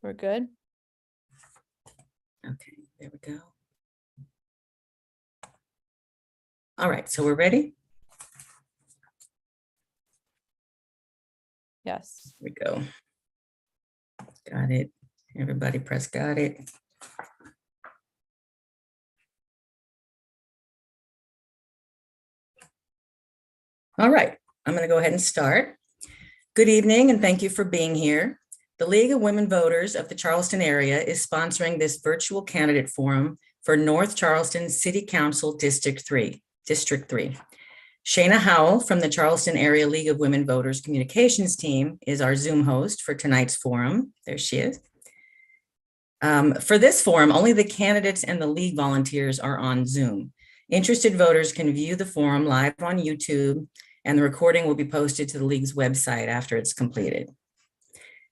We're good. Okay, there we go. All right, so we're ready? Yes. Here we go. Got it. Everybody press got it. All right, I'm going to go ahead and start. Good evening, and thank you for being here. The League of Women Voters of the Charleston area is sponsoring this virtual candidate forum for North Charleston City Council District 3. Shayna Howell from the Charleston Area League of Women Voters Communications team is our Zoom host for tonight's forum. There she is. For this forum, only the candidates and the league volunteers are on Zoom. Interested voters can view the forum live on YouTube, and the recording will be posted to the league's website after it's completed.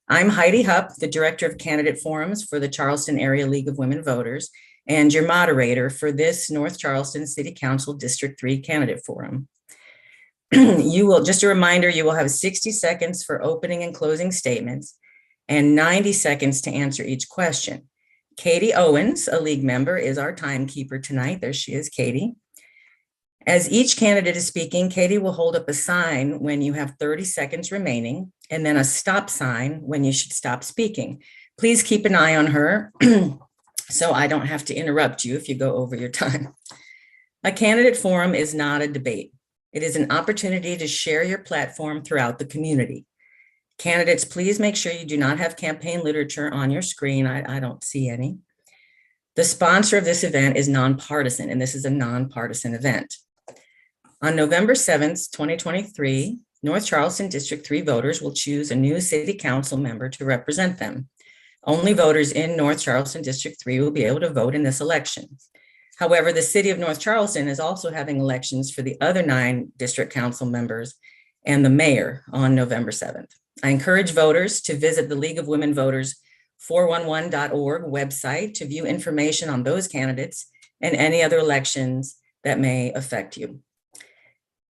I'm Heidi Hupp, the Director of Candidate Forums for the Charleston Area League of Women Voters, and your moderator for this North Charleston City Council District 3 Candidate Forum. Just a reminder, you will have 60 seconds for opening and closing statements and 90 seconds to answer each question. Katie Owens, a league member, is our timekeeper tonight. There she is, Katie. As each candidate is speaking, Katie will hold up a sign when you have 30 seconds remaining, and then a stop sign when you should stop speaking. Please keep an eye on her so I don't have to interrupt you if you go over your time. A candidate forum is not a debate. It is an opportunity to share your platform throughout the community. Candidates, please make sure you do not have campaign literature on your screen. I don't see any. The sponsor of this event is nonpartisan, and this is a nonpartisan event. On November 7th, 2023, North Charleston District 3 voters will choose a new city council member to represent them. Only voters in North Charleston District 3 will be able to vote in this election. However, the city of North Charleston is also having elections for the other 9 district council members and the mayor on November 7th. I encourage voters to visit the League of Women Voters 411.org website to view information on those candidates and any other elections that may affect you.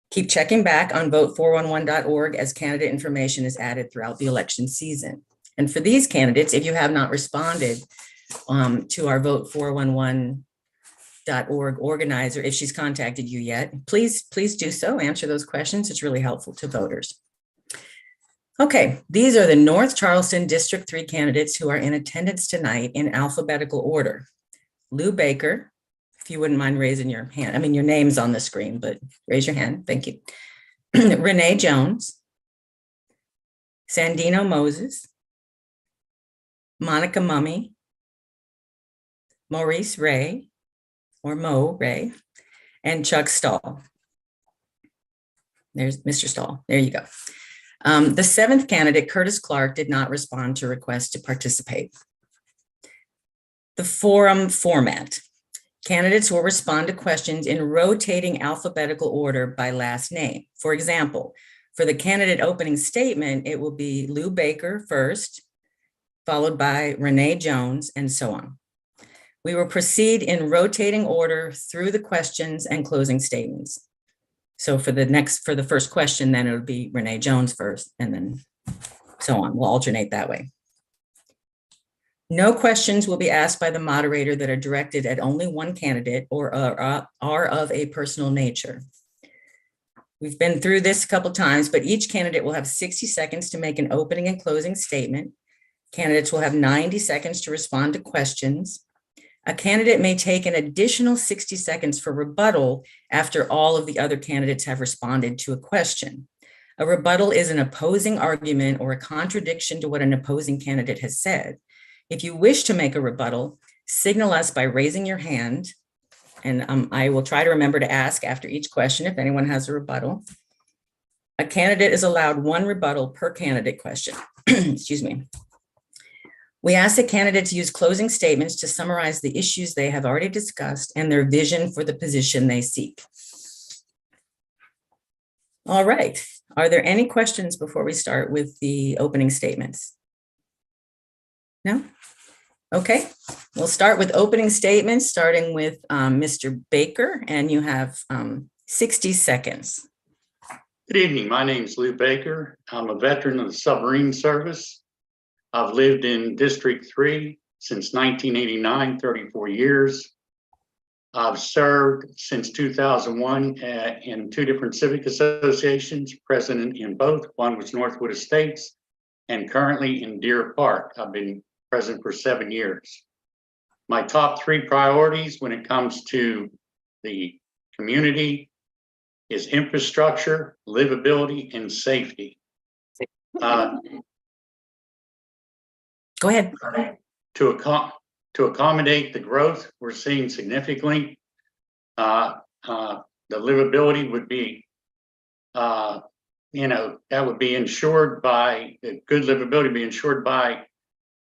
Keep checking back on vote411.org as candidate information is added throughout the election season. And for these candidates, if you have not responded to our vote411.org organizer, if she's contacted you yet, please do so. Answer those questions. It's really helpful to voters. Okay, these are the North Charleston District 3 candidates who are in attendance tonight in alphabetical order. Lou Baker, if you wouldn't mind raising your hand. I mean, your name's on the screen, but raise your hand. Thank you. Renee Jones, Sandino Moses, Monica Mummy, Maurice Ray, or Mo Ray, and Chuck Stahl. There's Mr. Stahl. There you go. The 7th candidate, Curtis Clark, did not respond to requests to participate. The forum format. Candidates will respond to questions in rotating alphabetical order by last name. For example, for the candidate opening statement, it will be Lou Baker first, followed by Renee Jones, and so on. We will proceed in rotating order through the questions and closing statements. So for the first question, then it would be Renee Jones first, and then so on. We'll alternate that way. No questions will be asked by the moderator that are directed at only one candidate or are of a personal nature. We've been through this a couple times, but each candidate will have 60 seconds to make an opening and closing statement. Candidates will have 90 seconds to respond to questions. A candidate may take an additional 60 seconds for rebuttal after all of the other candidates have responded to a question. A rebuttal is an opposing argument or a contradiction to what an opposing candidate has said. If you wish to make a rebuttal, signal us by raising your hand, and I will try to remember to ask after each question if anyone has a rebuttal. A candidate is allowed 1 rebuttal per candidate question. Excuse me. We ask the candidates use closing statements to summarize the issues they have already discussed and their vision for the position they seek. All right. Are there any questions before we start with the opening statements? No? Okay. We'll start with opening statements, starting with Mr. Baker, and you have 60 seconds. Good evening. My name is Lou Baker. I'm a veteran of the submarine service. I've lived in District 3 since 1989, 34 years. I've served since 2001 in 2 different civic associations, president in both. One was Northwood Estates, and currently in Deer Park. I've been president for 7 years. My top 3 priorities when it comes to the community is infrastructure, livability, and safety. Go ahead. To accommodate the growth we're seeing significantly, the livability would be, that would be ensured by, the good livability be ensured by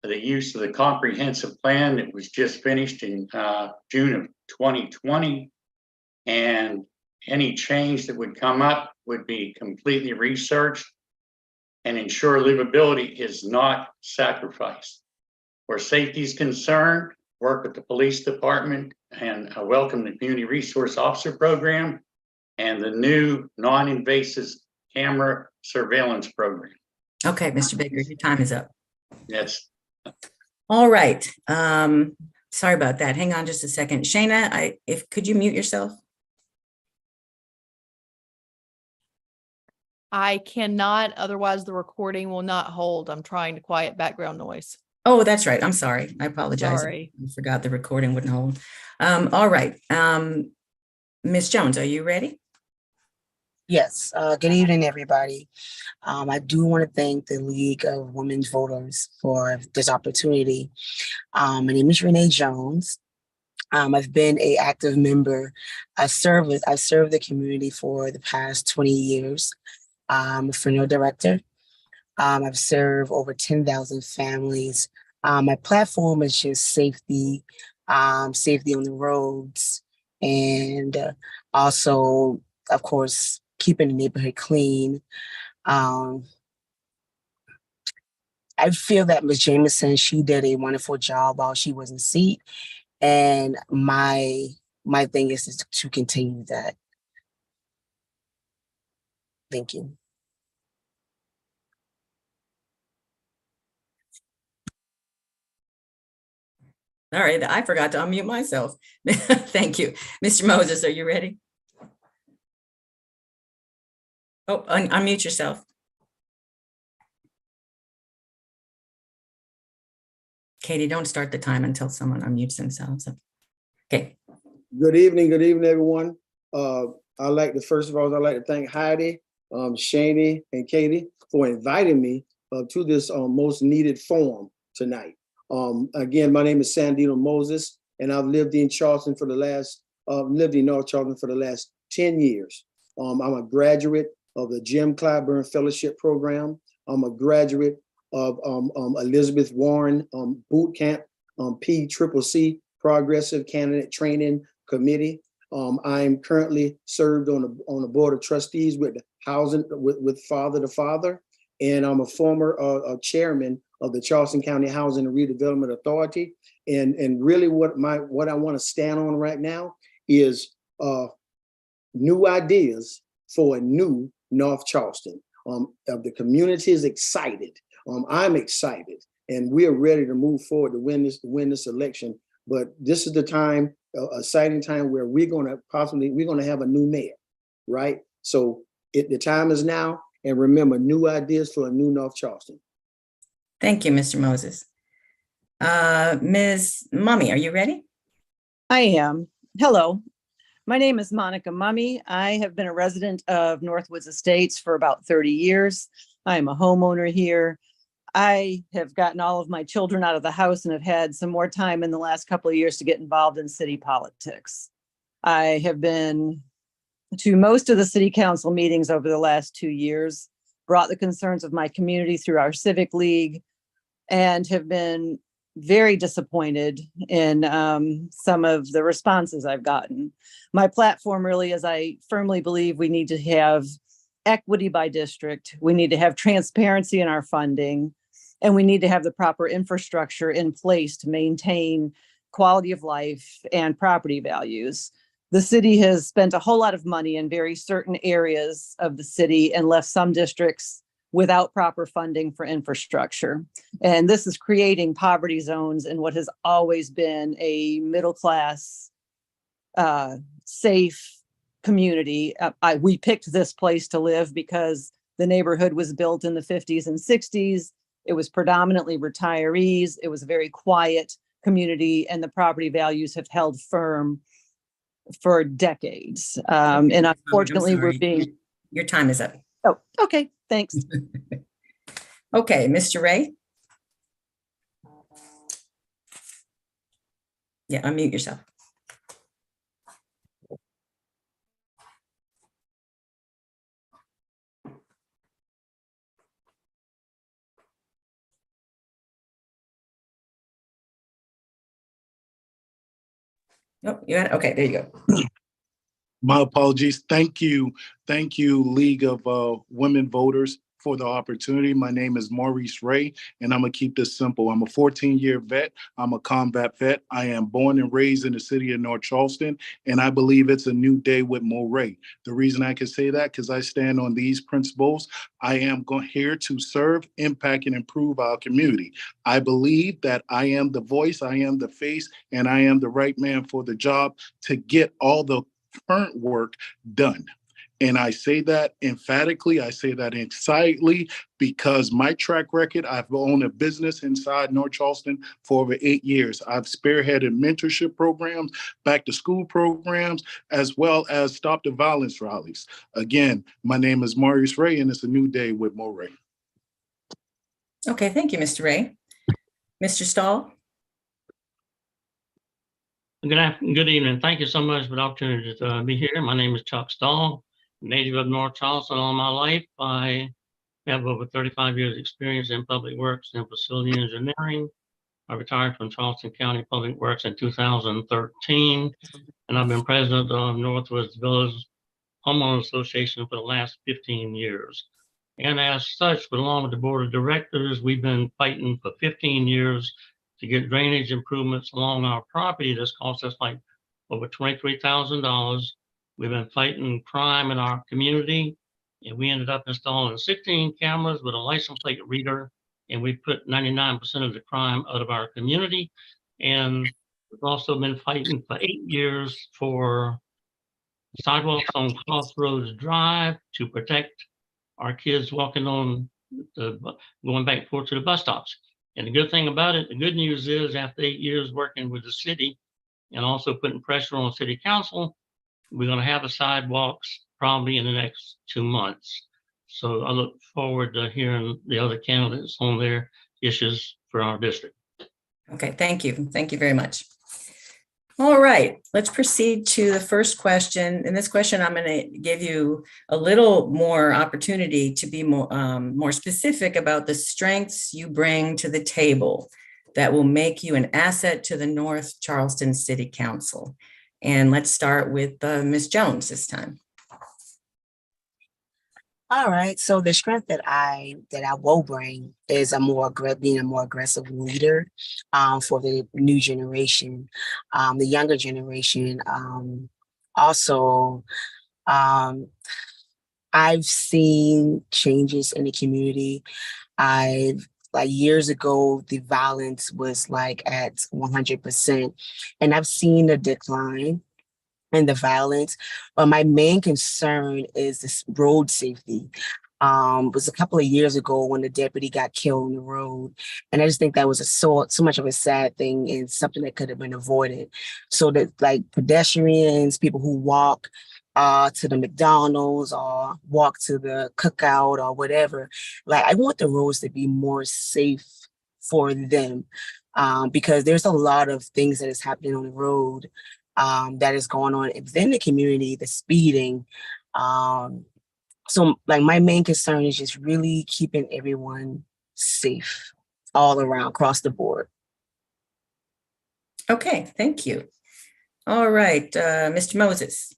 the use of the comprehensive plan that was just finished in June of 2020. And any change that would come up would be completely researched and ensure livability is not sacrificed. Where safety is concerned, work with the police department, and I welcome the Community Resource Officer Program and the new non-invasive camera surveillance program. Okay, Mr. Baker, your time is up. Yes. All right. Sorry about that. Hang on just a second. Shayna, could you mute yourself? I cannot, otherwise the recording will not hold. I'm trying to quiet background noise. Oh, that's right. I'm sorry. I apologize. Sorry. I forgot the recording wouldn't hold. All right. Ms. Jones, are you ready? Yes. Good evening, everybody. I do want to thank the League of Women Voters for this opportunity. My name is Renee Jones. I've been an active member. I've served the community for the past 20 years. I'm a funeral director. I've served over 10,000 families. My platform is just safety, safety on the roads, and also, of course, keeping the neighborhood clean. I feel that Ms. Jameson, she did a wonderful job while she was in seat, and my thing is to continue that. Thank you. All right, I forgot to unmute myself. Thank you. Mr. Moses, are you ready? Oh, unmute yourself. Katie, don't start the time until someone unmutes themselves. Okay. Good evening, everyone. I'd like to thank Heidi, Shani, and Katie for inviting me to this most needed forum tonight. Again, my name is Sandino Moses, and I've lived in Charleson for the last, North Charleson for the last 10 years. I'm a graduate of the Jim Clyburn Fellowship Program. I'm a graduate of Elizabeth Warren Boot Camp, PCCC, Progressive Candidate Training Committee. I'm currently served on the Board of Trustees with the Housing, with Father to Father, and I'm a former chairman of the Charleston County Housing and Redevelopment Authority. And really what I want to stand on right now is new ideas for a new North Charleston. The community is excited. I'm excited, and we are ready to move forward to win this election. But this is the time, exciting time, where we're going to have a new mayor, right? So the time is now, and remember, new ideas for a new North Charleston. Thank you, Mr. Moses. Ms. Mummy, are you ready? I am. Hello, my name is Monica Mummy. I have been a resident of Northwoods Estates for about 30 years. I am a homeowner here. I have gotten all of my children out of the house and have had some more time in the last couple of years to get involved in city politics. I have been to most of the city council meetings over the last 2 years, brought the concerns of my community through our civic league, and have been very disappointed in some of the responses I've gotten. My platform really is, I firmly believe we need to have equity by district. We need to have transparency in our funding, and we need to have the proper infrastructure in place to maintain quality of life and property values. The city has spent a whole lot of money in very certain areas of the city and left some districts without proper funding for infrastructure. And this is creating poverty zones in what has always been a middle-class, safe community. We picked this place to live because the neighborhood was built in the 50s and 60s. It was predominantly retirees. It was a very quiet community, and the property values have held firm for decades. And I'm unfortunately, we're sorry. being. Your time is up. Oh, okay. Thanks. Okay, Mr. Ray? Yeah, unmute yourself. Nope, you got it. Okay, there you go. My apologies. Thank you. Thank you, League of Women Voters, for the opportunity. My name is Maurice Ray, and I'm going to keep this simple. I'm a 14-year vet. I'm a combat vet. I am born and raised in the city of North Charleston, and I believe it's a new day with Moray. The reason I can say that, because I stand on these principles. I am here to serve, impact, and improve our community. I believe that I am the voice, I am the face, and I am the right man for the job to get all the current work done. And I say that emphatically, I say that excitedly, because my track record, I've owned a business inside North Charleston for over 8 years. I've spearheaded mentorship programs, back to school programs, as well as stop the violence rallies. Again, my name is Maurice Ray, and it's a new day with Moray. Okay, thank you, Mr. Ray. Mr. Stahl? Good evening. Thank you so much for the opportunity to be here. My name is Chuck Stahl, native of North Charleston all my life. I have over 35 years experience in public works and facility engineering. I retired from Charleston County Public Works in 2013, and I've been president of Northwest Village Homeowners Association for the last 15 years. And as such, along with the board of directors, we've been fighting for 15 years to get drainage improvements along our property. That's cost us like over $23,000. We've been fighting crime in our community, and we ended up installing 16 cameras with a license plate reader, and we put 99% of the crime out of our community. And we've also been fighting for 8 years for sidewalks on Crossroads Drive to protect our kids walking on going back and forth to the bus stops. And the good thing about it, the good news is, after 8 years working with the city and also putting pressure on city council, we're going to have the sidewalks probably in the next 2 months. So I look forward to hearing the other candidates on their issues for our district. Okay, thank you. Thank you very much. All right, let's proceed to the first question. In this question, I'm going to give you a little more opportunity to be more specific about the strengths you bring to the table that will make you an asset to the North Charleston City Council. And let's start with Ms. Jones this time. All right. So the strength that I will bring is being a more aggressive leader for the new generation, the younger generation. Also, I've seen changes in the community. Like years ago, the violence was like at 100%, and I've seen a decline in the violence. But my main concern is this road safety. It was a couple of years ago when the deputy got killed on the road, and I just think that was so much of a sad thing and something that could have been avoided. So that, like, pedestrians, people who walk to the McDonald's or walk to the cookout or whatever, like, I want the roads to be more safe for them, because there's a lot of things that is happening on the road that is going on within the community, the speeding. So like my main concern is just really keeping everyone safe all around, across the board. Okay, thank you. All right, Mr. Moses.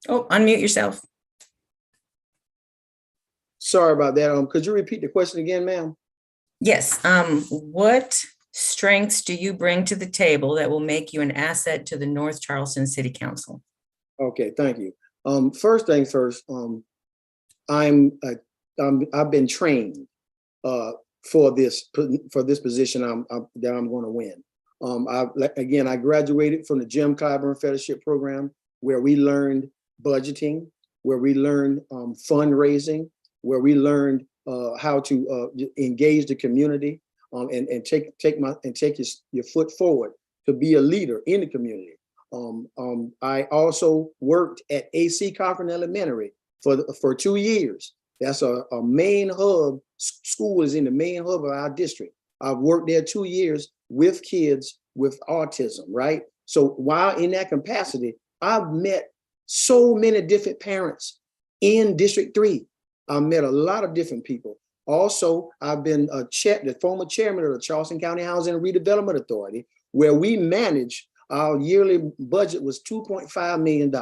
Oh, unmute yourself. Sorry about that. Could you repeat the question again, ma'am? Yes. What strengths do you bring to the table that will make you an asset to the North Charleston City Council? Okay, thank you. First things first, I've been trained for this position that I'm going to win. I graduated from the Jim Clyburn Fellowship Program, where we learned budgeting, where we learned fundraising, where we learned how to engage the community, and take your foot forward to be a leader in the community. I also worked at AC Cochran Elementary for 2 years. That's a main hub. School is in the main hub of our district. I've worked there 2 years with kids with autism, right? So while in that capacity, I've met so many different parents in District 3. I've met a lot of different people. Also, I've been the former chairman of the Charleson County Housing and Redevelopment Authority, where we manage our yearly budget was $2.5 million.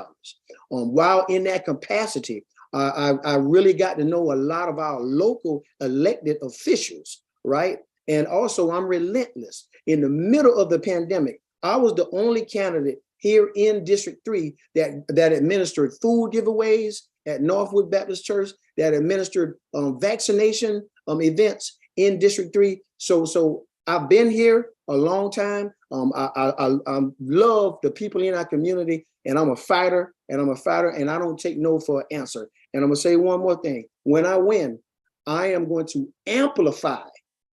While in that capacity, I really got to know a lot of our local elected officials, right? And also, I'm relentless. In the middle of the pandemic, I was the only candidate here in District 3 that administered food giveaways at Northwood Baptist Church, that administered vaccination events in District 3. So I've been here a long time. I love the people in our community, and I'm a fighter, and I don't take no for an answer. And I'm gonna say one more thing. When I win, I am going to amplify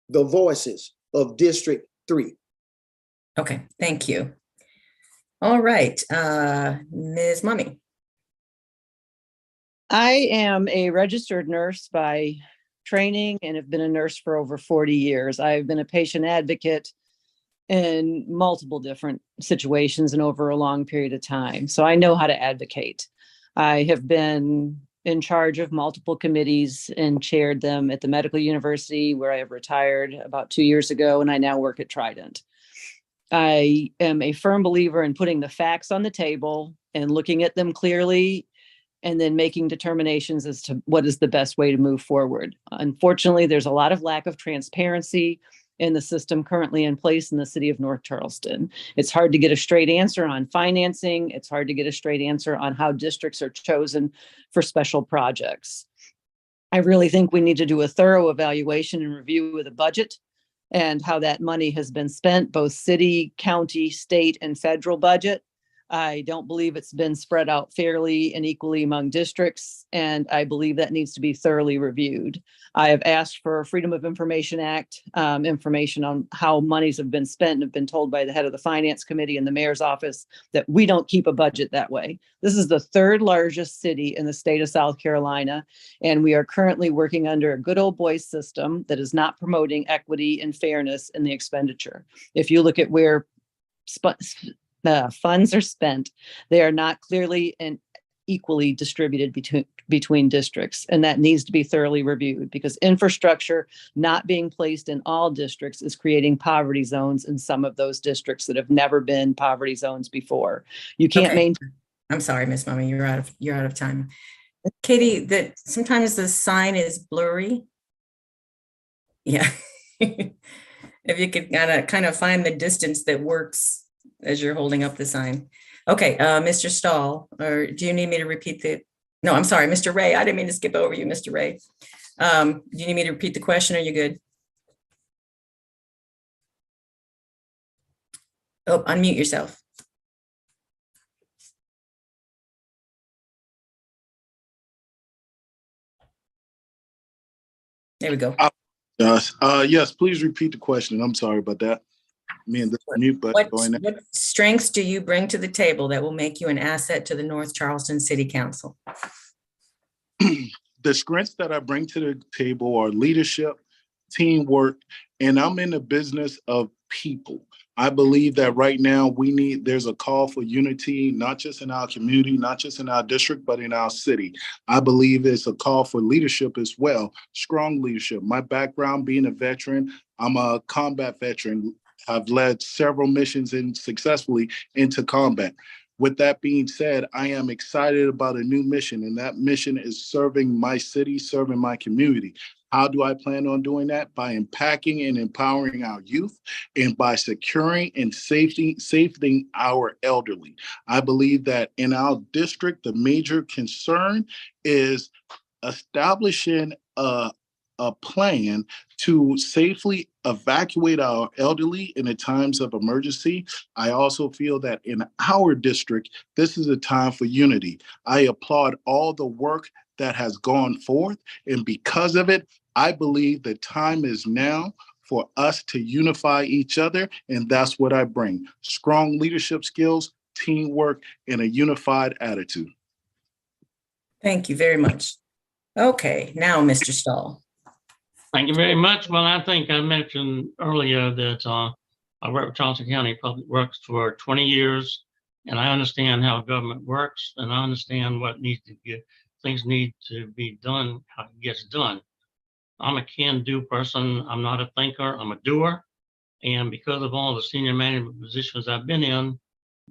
the voices of District 3. Okay, thank you. All right, Ms. Mummy. I am a registered nurse by training and have been a nurse for over 40 years. I've been a patient advocate in multiple different situations and over a long period of time. So I know how to advocate. I have been in charge of multiple committees and chaired them at the medical university, where I have retired about 2 years ago, and I now work at Trident. I am a firm believer in putting the facts on the table and looking at them clearly, and then making determinations as to what is the best way to move forward. Unfortunately, there's a lot of lack of transparency in the system currently in place in the city of North Charleston. It's hard to get a straight answer on financing. It's hard to get a straight answer on how districts are chosen for special projects. I really think we need to do a thorough evaluation and review of the budget and how that money has been spent, both city, county, state, and federal budget. I don't believe it's been spread out fairly and equally among districts, and I believe that needs to be thoroughly reviewed. I have asked for Freedom of Information Act information on how monies have been spent, and have been told by the head of the Finance Committee and the mayor's office that we don't keep a budget that way. This is the third largest city in the state of South Carolina, and we are currently working under a good old boys system that is not promoting equity and fairness in the expenditure. If you look at where funds are spent, they are not clearly and equally distributed between districts, and that needs to be thoroughly reviewed, because infrastructure not being placed in all districts is creating poverty zones in some of those districts that have never been poverty zones before. You can't maintain. I'm sorry, Ms. Mummy, you're out of time. Katie, that sometimes the sign is blurry. Yeah. If you could kind of find the distance that works as you're holding up the sign. Okay, Mr. Stahl, or do you need me to repeat no, I'm sorry, Mr. Ray. I didn't mean to skip over you, Mr. Ray. Do you need me to repeat the question? Or are you good? Oh, unmute yourself. There we go. Yes, please repeat the question. I'm sorry about that. Me and the mute button going there. What strengths do you bring to the table that will make you an asset to the North Charleston City Council? The strengths that I bring to the table are leadership, teamwork, and I'm in the business of people. I believe that right now there's a call for unity, not just in our community, not just in our district, but in our city. I believe there's a call for leadership as well, strong leadership. My background being a veteran, I'm a combat veteran. I've led several missions successfully into combat. With that being said, I am excited about a new mission, and that mission is serving my city, serving my community. How do I plan on doing that? By impacting and empowering our youth and by securing and safeguarding our elderly. I believe that in our district, the major concern is establishing a plan to safely evacuate our elderly in the times of emergency. I also feel that in our district, this is a time for unity. I applaud all the work that has gone forth, and because of it, I believe the time is now for us to unify each other, and that's what I bring: strong leadership skills, teamwork, and a unified attitude. Thank you very much. Okay, now, Mr. Stahl. Thank you very much. Well, I think I mentioned earlier that I worked with Charleson County Public Works for 20 years, and I understand how government works, and I understand what needs to get, things need to be done, how it gets done. I'm a can-do person. I'm not a thinker. I'm a doer. And because of all the senior management positions I've been in,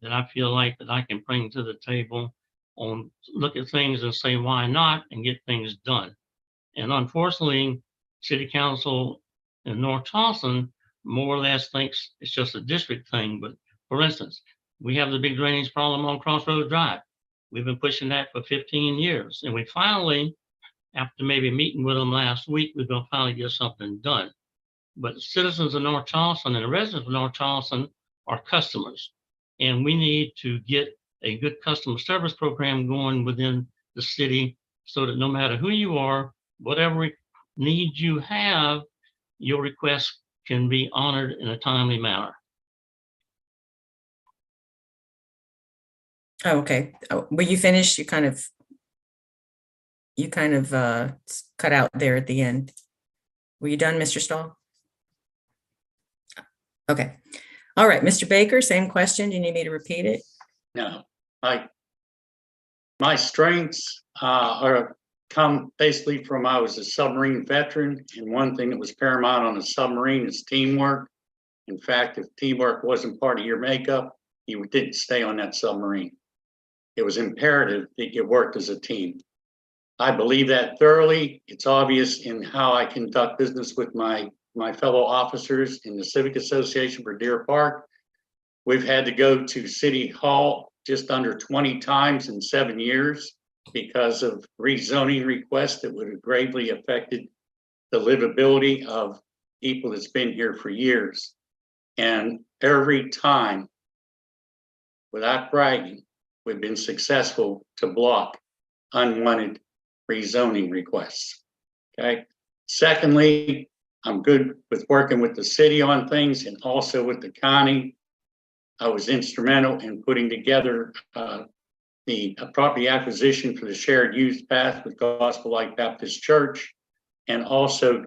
that I feel like that I can bring to the table on look at things and say, why not, and get things done. And unfortunately, City Council in North Charleston more or less thinks it's just a district thing. But for instance, we have the big drainage problem on Crossroads Drive. We've been pushing that for 15 years. And we finally, after maybe meeting with them last week, we're going to finally get something done. But citizens of North Charleston and the residents of North Charleston are customers. And we need to get a good customer service program going within the city so that no matter who you are, whatever need you have, your request can be honored in a timely manner. Oh, okay. Were you finished? You kind of cut out there at the end. Were you done, Mr. Stahl? Okay. All right, Mr. Baker, same question. Do you need me to repeat it? No, my strengths come basically from I was a submarine veteran, and one thing that was paramount on a submarine is teamwork. In fact, if teamwork wasn't part of your makeup, you didn't stay on that submarine. It was imperative that you worked as a team. I believe that thoroughly. It's obvious in how I conduct business with my fellow officers in the Civic Association for Deer Park. We've had to go to City Hall just under 20 times in 7 years because of rezoning requests that would have gravely affected the livability of people that's been here for years. And every time, without bragging, we've been successful to block unwanted rezoning requests. Okay. Secondly, I'm good with working with the city on things and also with the county. I was instrumental in putting together the property acquisition for the shared use path with Gospel Light Baptist Church, and also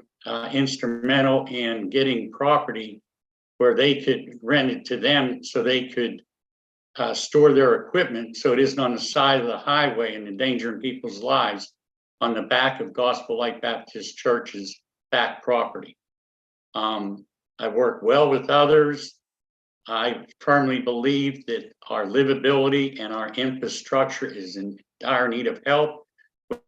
instrumental in getting property where they could rent it to them so they could store their equipment so it isn't on the side of the highway and endangering people's lives on the back of Gospel Light Baptist Church's back property. I work well with others. I firmly believe that our livability and our infrastructure is in dire need of help.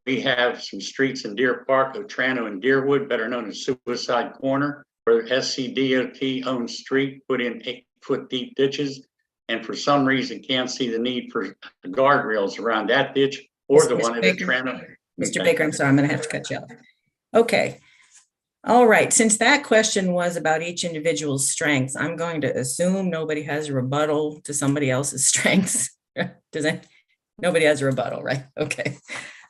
We have some streets in Deer Park, Otranto and Deerwood, better known as Suicide Corner, where SCDOT owns street, put in 8-foot deep ditches, and for some reason can't see the need for guardrails around that ditch or the one at Otranto. Mr. Baker, I'm sorry, I'm going to have to cut you off. Okay. All right. Since that question was about each individual's strengths, I'm going to assume nobody has a rebuttal to somebody else's strengths. Nobody has a rebuttal, right? Okay.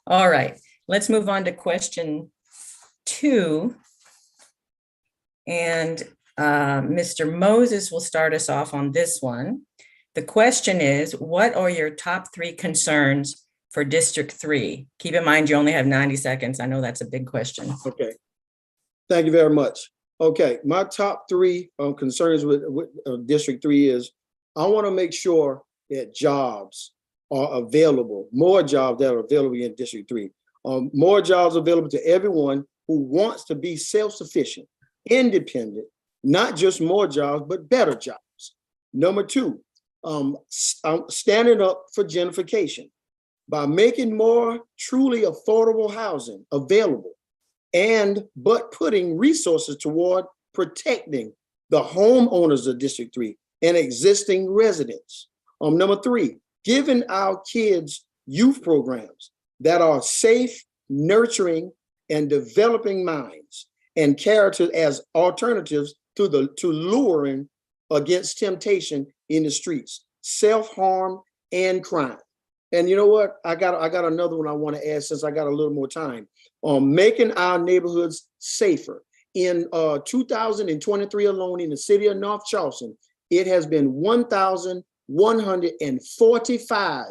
All right. Let's move on to question 2. And Mr. Moses will start us off on this one. The question is, what are your top 3 concerns for District 3? Keep in mind, you only have 90 seconds. I know that's a big question. Okay. Thank you very much. Okay, my top 3 concerns with District 3 is I want to make sure that jobs are available, more jobs that are available in District 3. More jobs available to everyone who wants to be self-sufficient, independent, not just more jobs, but better jobs. Number 2, standing up for gentrification by making more truly affordable housing available but putting resources toward protecting the homeowners of District 3 and existing residents. Number 3, giving our kids youth programs that are safe, nurturing, and developing minds and character as alternatives to luring against temptation in the streets, self-harm, and crime. And you know what? I got another one I want to add since I got a little more time. Making our neighborhoods safer. In 2023 alone in the city of North Charleston, it has been 1,145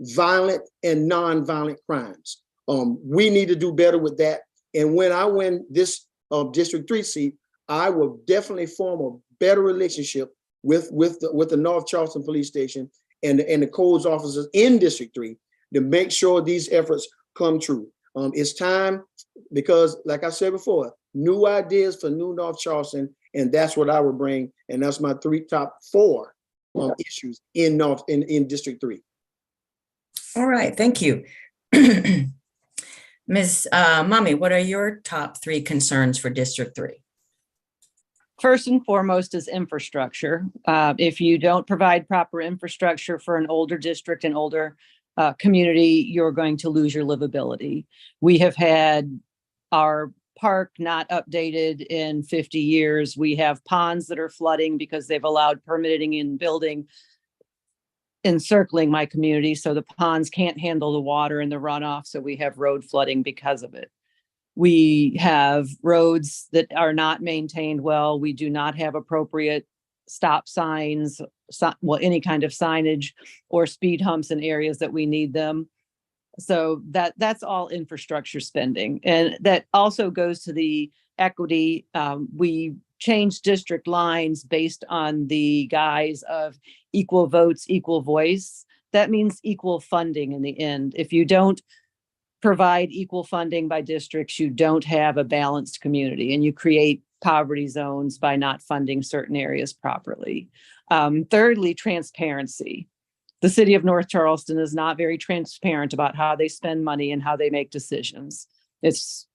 violent and non-violent crimes. We need to do better with that. And when I win this District 3 seat, I will definitely form a better relationship with the North Charleston Police Station and the codes officers in District 3 to make sure these efforts come true. It's time because, like I said before, new ideas for new North Charleston, and that's what I would bring. And that's my top four issues in District 3. All right, thank you. Ms. Mummy, what are your top 3 concerns for District 3? First and foremost is infrastructure. If you don't provide proper infrastructure for an older district and older community, you're going to lose your livability. We have had our park not updated in 50 years. We have ponds that are flooding because they've allowed permitting in building encircling my community. So the ponds can't handle the water and the runoff. So we have road flooding because of it. We have roads that are not maintained well. We do not have appropriate stop signs, any kind of signage or speed humps in areas that we need them. So that's all infrastructure spending. And that also goes to the equity. We changed district lines based on the guise of equal votes, equal voice. That means equal funding in the end. If you don't provide equal funding by districts, you don't have a balanced community, and you create poverty zones by not funding certain areas properly. Thirdly, transparency. The city of North Charleston is not very transparent about how they spend money and how they make decisions. It's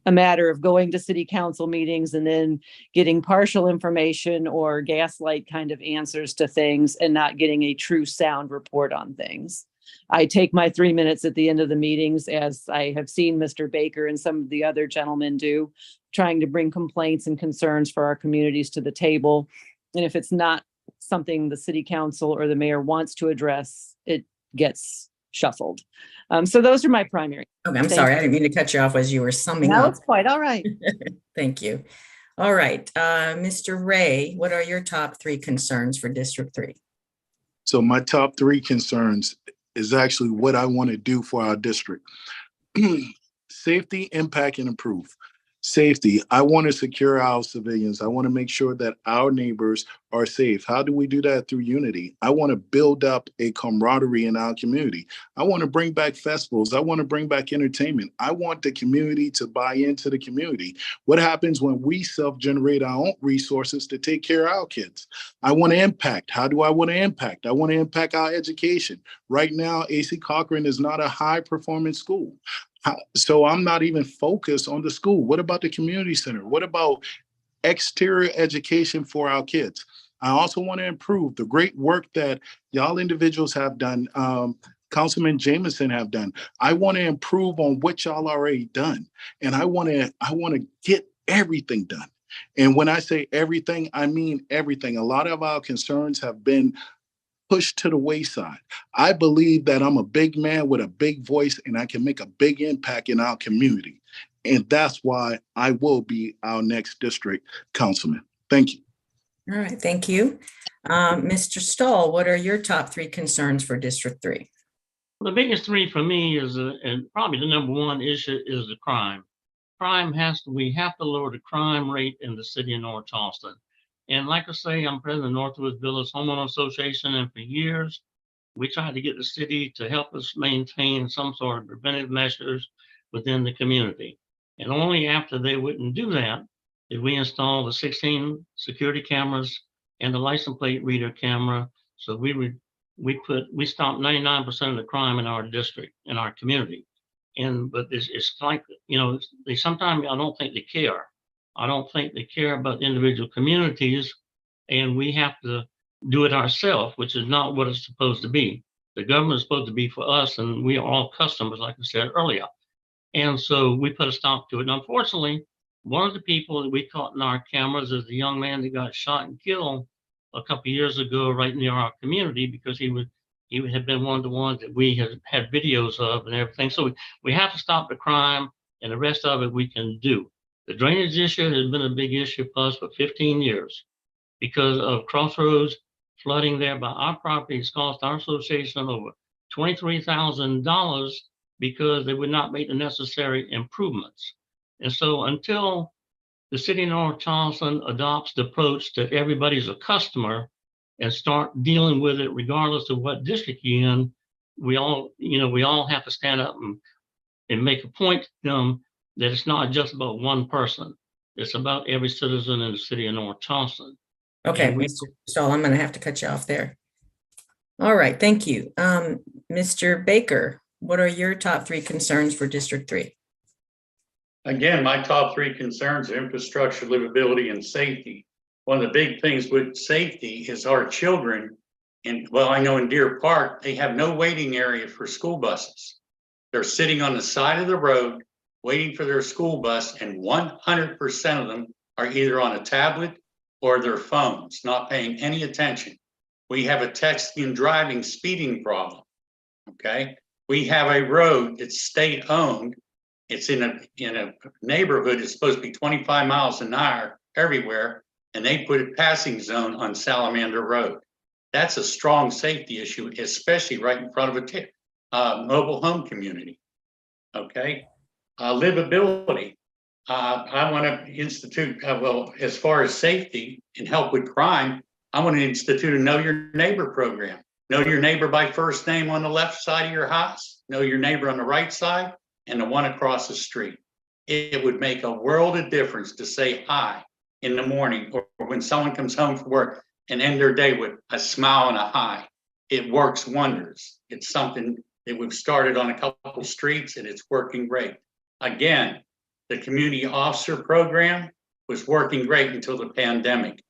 a matter of going to city council meetings and then getting partial information or gaslight kind of answers to things and not getting a true sound report on things. I take my 3 minutes at the end of the meetings, as I have seen Mr. Baker and some of the other gentlemen do, trying to bring complaints and concerns for our communities to the table. And if it's not something the city council or the mayor wants to address, it gets shuffled. So those are my primary. Okay, I'm sorry, I didn't mean to cut you off as you were summing No, up. it's quite all right. Thank you. All right, Mr. Ray, what are your top 3 concerns for District 3? So my top 3 concerns is actually what I want to do for our district. Safety, impact, and improve. Safety, I want to secure our civilians. I want to make sure that our neighbors are safe. How do we do that? Through unity. I want to build up a camaraderie in our community. I want to bring back festivals. I want to bring back entertainment. I want the community to buy into the community. What happens when we self-generate our own resources to take care of our kids? I want to impact. How do I want to impact? I want to impact our education. Right now, AC Cochran is not a high-performance school. So I'm not even focused on the school. What about the community center? What about exterior education for our kids? I also want to improve the great work that y'all individuals have done, Councilman Jameson have done. I want to improve on what y'all already done. And I want to get everything done. And when I say everything, I mean everything. A lot of our concerns have been pushed to the wayside. I believe that I'm a big man with a big voice and I can make a big impact in our community. And that's why I will be our next district councilman. Thank you. All right, thank you. Mr. Stahl, what are your top 3 concerns for District 3? The biggest 3 for me is, and probably the number 1 issue is the crime. We have to lower the crime rate in the city of North Charleston. And like I say, I'm president of Northwoods Village Homeowner Association, and for years, we tried to get the city to help us maintain some sort of preventive measures within the community. And only after they wouldn't do that did we install the 16 security cameras and the license plate reader camera. So we stopped 99% of the crime in our district, in our community. But it's like, they sometimes, I don't think they care. I don't think they care about individual communities, and we have to do it ourselves, which is not what it's supposed to be. The government is supposed to be for us, and we are all customers, like I said earlier. And so we put a stop to it. And unfortunately, one of the people that we caught in our cameras is the young man that got shot and killed a couple of years ago right near our community, because he had been one of the ones that we had videos of and everything. So we have to stop the crime, and the rest of it we can do. The drainage issue has been a big issue for us for 15 years because of Crossroads flooding there by our property. It's cost our association over $23,000 because they would not make the necessary improvements. And so until the city of North Charleston adopts the approach that everybody's a customer and start dealing with it regardless of what district you're in, we all have to stand up and make a point to them that it's not just about one person. It's about every citizen in the city of North Charleston. Okay, And we- Mr. Stahl, I'm going to have to cut you off there. All right, thank you. Mr. Baker, what are your top 3 concerns for District 3? Again, my top 3 concerns are infrastructure, livability, and safety. One of the big things with safety is our children. And well, I know in Deer Park, they have no waiting area for school buses. They're sitting on the side of the road waiting for their school bus, and 100% of them are either on a tablet or their phones, not paying any attention. We have a texting and driving speeding problem, okay? We have a road that's state-owned. It's in a neighborhood. It's supposed to be 25 miles an hour everywhere, and they put a passing zone on Salamander Road. That's a strong safety issue, especially right in front of a mobile home community, okay? Livability. I want to institute, well, as far as safety and help with crime, I want to institute a Know Your Neighbor program. Know your neighbor by first name on the left side of your house, know your neighbor on the right side, and the one across the street. It would make a world of difference to say hi in the morning or when someone comes home from work and end their day with a smile and a hi. It works wonders. It's something that we've started on a couple streets, and it's working great. Again, the community officer program was working great until the pandemic.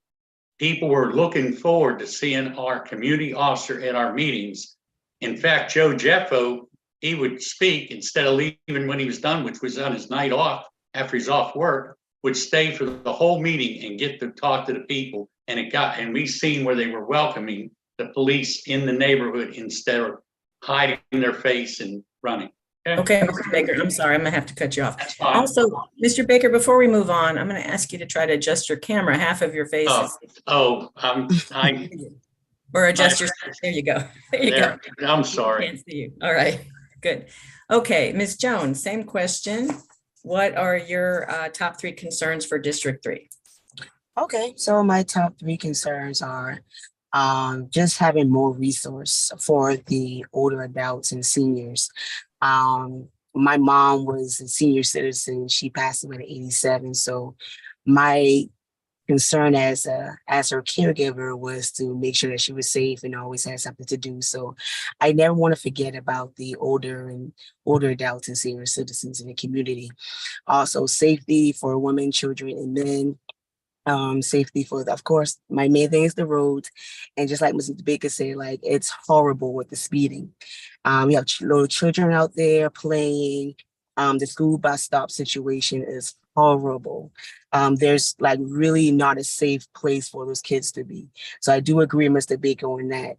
People were looking forward to seeing our community officer at our meetings. In fact, Joe Jeffo, he would speak instead of leaving when he was done, which was on his night off after he's off work, would stay for the whole meeting and get to talk to the people. And we seen where they were welcoming the police in the neighborhood instead of hiding their face and running. Okay, Mr. Baker, I'm sorry, I'm going to have to cut you off. That's fine. Also, Mr. Baker, before we move on, I'm going to ask you to try to adjust your camera. Half of your face is, or adjust your, there you go. There you go. I'm sorry. Can't see you. All right, good. Okay, Ms. Jones, same question. What are your top 3 concerns for District 3? Okay, so my top 3 concerns are just having more resource for the older adults and seniors. My mom was a senior citizen. She passed away at 87. So my concern as her caregiver was to make sure that she was safe and always had something to do. So I never want to forget about the older adults and senior citizens in the community. Also, safety for women, children, and men. Safety for, of course, my main thing is the roads. And just like Mr. Baker said, like, it's horrible with the speeding. We have little children out there playing. The school bus stop situation is horrible. There's like really not a safe place for those kids to be. So I do agree, Mr. Baker, on that.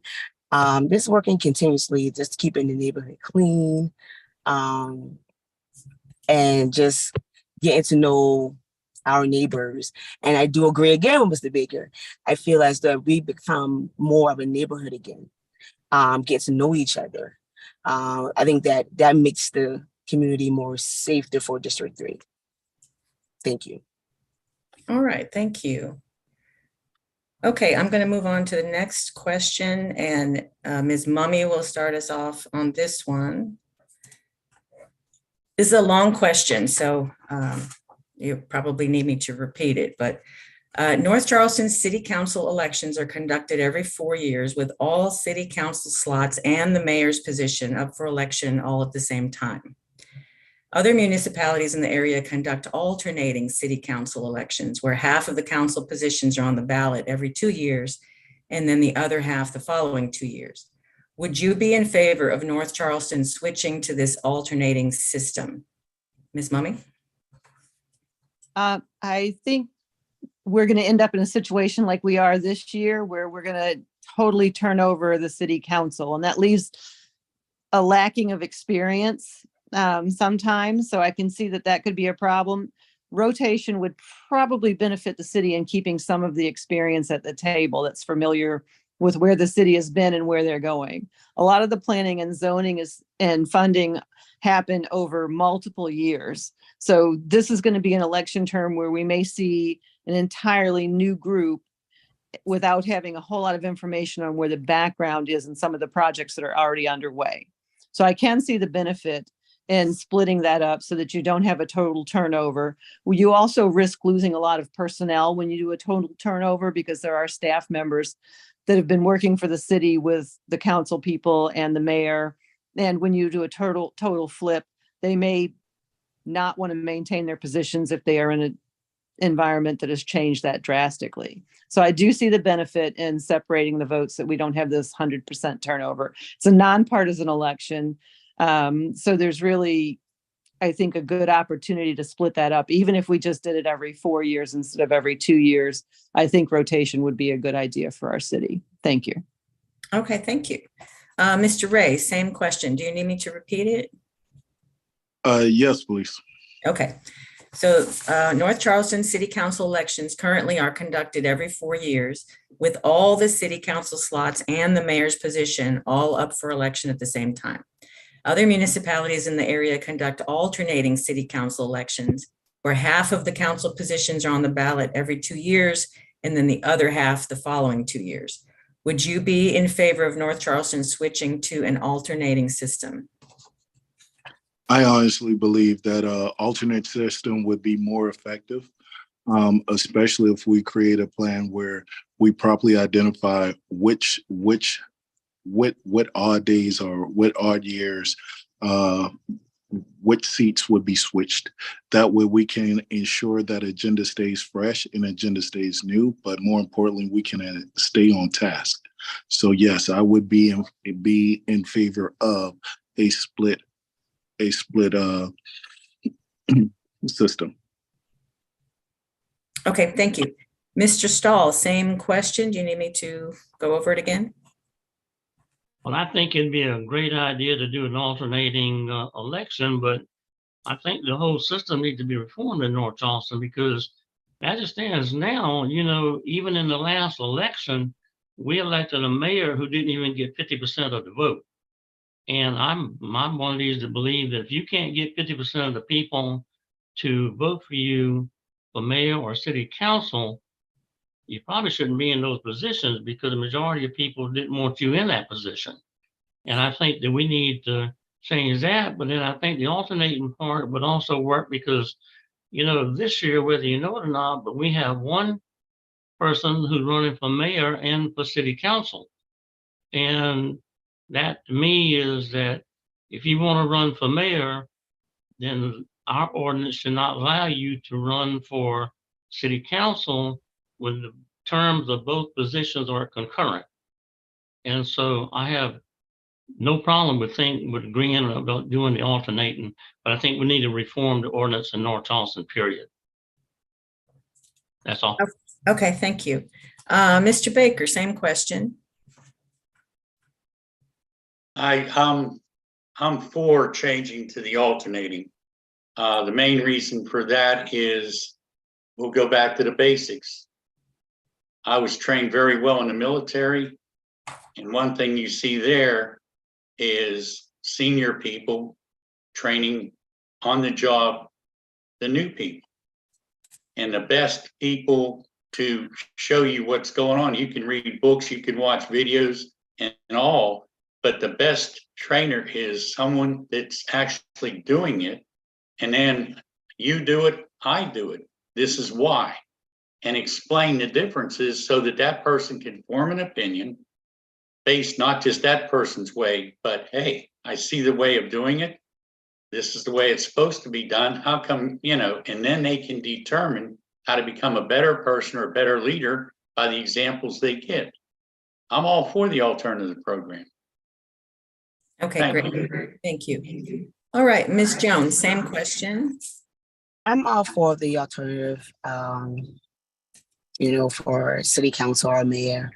Just working continuously, just keeping the neighborhood clean, and just getting to know our neighbors. And I do agree again with Mr. Baker. I feel as though we become more of a neighborhood again, get to know each other. I think that makes the community more safer for District 3. Thank you. All right, thank you. Okay, I'm going to move on to the next question, and Ms. Mummy will start us off on this one. This is a long question, so you probably need me to repeat it, but North Charleston City Council elections are conducted every 4 years with all city council slots and the mayor's position up for election all at the same time. Other municipalities in the area conduct alternating city council elections where half of the council positions are on the ballot every 2 years and then the other half the following 2 years. Would you be in favor of North Charleston switching to this alternating system? Ms. Mummy? I think we're going to end up in a situation like we are this year where we're going to totally turn over the city council, and that leaves a lacking of experience sometimes. So I can see that that could be a problem. Rotation would probably benefit the city in keeping some of the experience at the table that's familiar with where the city has been and where they're going. A lot of the planning and zoning and funding happen over multiple years. So this is going to be an election term where we may see an entirely new group without having a whole lot of information on where the background is and some of the projects that are already underway. So I can see the benefit in splitting that up so that you don't have a total turnover. You also risk losing a lot of personnel when you do a total turnover because there are staff members that have been working for the city with the council people and the mayor. And when you do a total flip, they may not want to maintain their positions if they are in an environment that has changed that drastically. So I do see the benefit in separating the votes, that we don't have this 100% turnover. It's a nonpartisan election. So there's really, I think, a good opportunity to split that up. Even if we just did it every 4 years instead of every 2 years, I think rotation would be a good idea for our city. Thank you. Okay, thank you. Mr. Ray, same question. Do you need me to repeat it? Yes, please. Okay. So North Charleston City Council elections currently are conducted every 4 years with all the city council slots and the mayor's position all up for election at the same time. Other municipalities in the area conduct alternating city council elections where half of the council positions are on the ballot every 2 years and then the other half the following 2 years. Would you be in favor of North Charleston switching to an alternating system? I honestly believe that alternate system would be more effective, especially if we create a plan where we properly identify what odd days or what odd years, which seats would be switched. That way we can ensure that agenda stays fresh and agenda stays new, but more importantly, we can stay on task. So yes, I would be in favor of a split system. Okay, thank you. Mr. Stahl, same question. Do you need me to go over it again? Well, I think it'd be a great idea to do an alternating election, but I think the whole system needs to be reformed in North Charleston because as it stands now, even in the last election, we elected a mayor who didn't even get 50% of the vote. And I'm one of these that believe that if you can't get 50% of the people to vote for you for mayor or city council, you probably shouldn't be in those positions because the majority of people didn't want you in that position. And I think that we need to change that. But then I think the alternating part would also work because, this year, whether you know it or not, but we have one person who's running for mayor and for city council. And that to me is that if you want to run for mayor, then our ordinance should not allow you to run for city council when the terms of both positions are concurrent. And so I have no problem with agreeing about doing the alternating, but I think we need to reform the ordinance in North Charleston, period. That's all. Okay, thank you. Mr. Baker, same question. I'm for changing to the alternating. The main reason for that is we'll go back to the basics. I was trained very well in the military, and one thing you see there is senior people training on the job the new people. And the best people to show you what's going on, you can read books, you can watch videos and all, but the best trainer is someone that's actually doing it. And then you do it, I do it. This is why. and explain the differences so that that person can form an opinion based not just that person's way, but hey, I see the way of doing it. This is the way it's supposed to be done. How come, and then they can determine how to become a better person or a better leader by the examples they get. I'm all for the alternative program. Okay, Thank great. you. Thank you. All right, Ms. Jones, same question. I'm all for the alternative, for city council or mayor,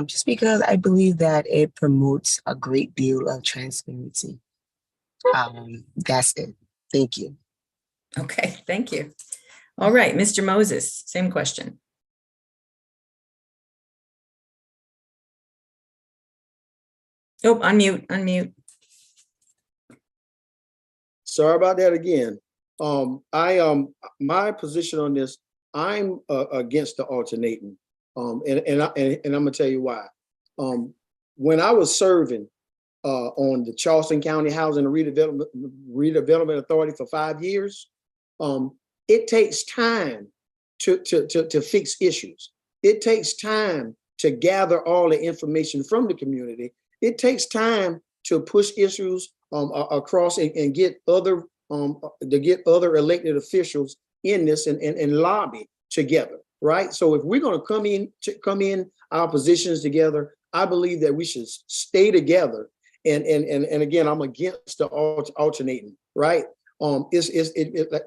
just because I believe that it promotes a great deal of transparency. That's it. Thank you. Okay, thank you. All right, Mr. Moses, same question. Oh, unmute. Sorry about that again. My position on this, I'm against the alternating. And I'm gonna tell you why. When I was serving on the Charleston County Housing and Redevelopment Authority for 5 years, it takes time to fix issues. It takes time to gather all the information from the community. It takes time to push issues across and get other elected officials in this and lobby together, right? So if we're going to come in our positions together, I believe that we should stay together. And again, I'm against the alternating, right? And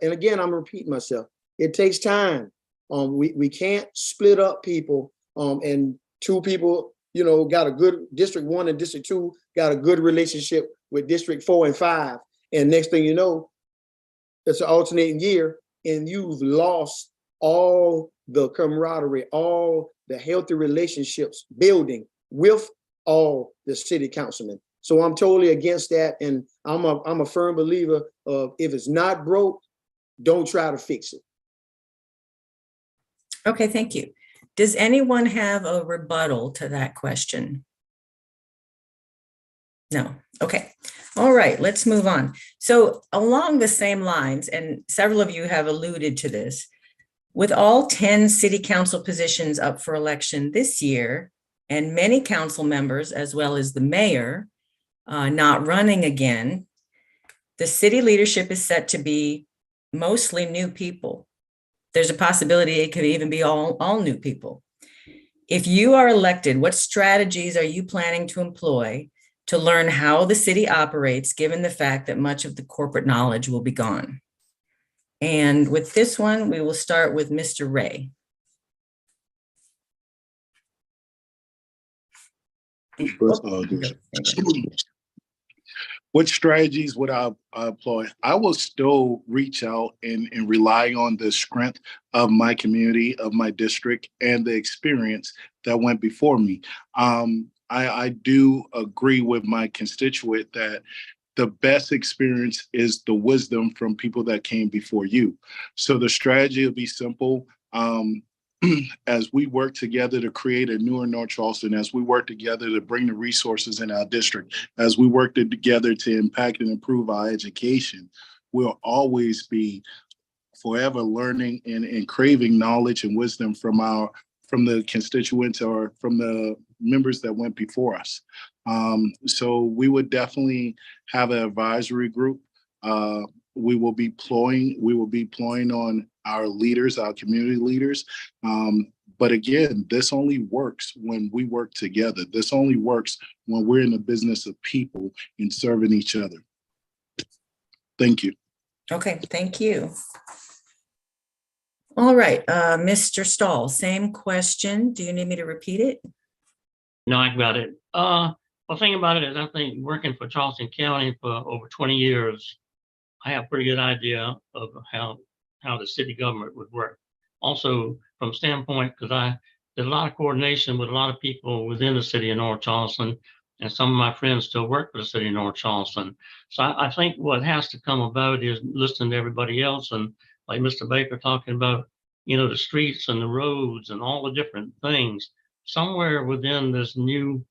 again, I'm repeating myself. It takes time. We can't split up people. And two people, got a good District 1 and District 2 got a good relationship with District 4 and 5. And next thing you know, it's an alternating year, and you've lost all the camaraderie, all the healthy relationships building with all the city councilmen. So I'm totally against that, and I'm a firm believer of if it's not broke, don't try to fix it. Okay, thank you. Does anyone have a rebuttal to that question? No. Okay. All right, let's move on. So along the same lines, and several of you have alluded to this, with all 10 city council positions up for election this year, and many council members, as well as the mayor, not running again, the city leadership is set to be mostly new people. There's a possibility it could even be all new people. If you are elected, what strategies are you planning to employ to learn how the city operates, given the fact that much of the corporate knowledge will be gone? And with this one, we will start with Mr. Ray. What strategies would I employ? I will still reach out and rely on the strength of my community, of my district, and the experience that went before me. I do agree with my constituent that the best experience is the wisdom from people that came before you. So the strategy will be simple. As we work together to create a newer North Charleston, as we work together to bring the resources in our district, as we work together to impact and improve our education, we'll always be forever learning and craving knowledge and wisdom from the constituents or from the members that went before us. So we would definitely have an advisory group. We will be ploying on our leaders, our community leaders. But again, this only works when we work together. This only works when we're in the business of people and serving each other. Thank you. Okay, thank you. All right, Mr. Stahl, same question. Do you need me to repeat it? No, I got it. Well, the thing about it is I think working for Charleston County for over 20 years, I have a pretty good idea of how the city government would work. Also, from standpoint, because I did a lot of coordination with a lot of people within the city of North Charleston, and some of my friends still work for the city of North Charleston. So I think what has to come about is listening to everybody else, and like Mr. Baker talking about, the streets and the roads and all the different things. Somewhere within this new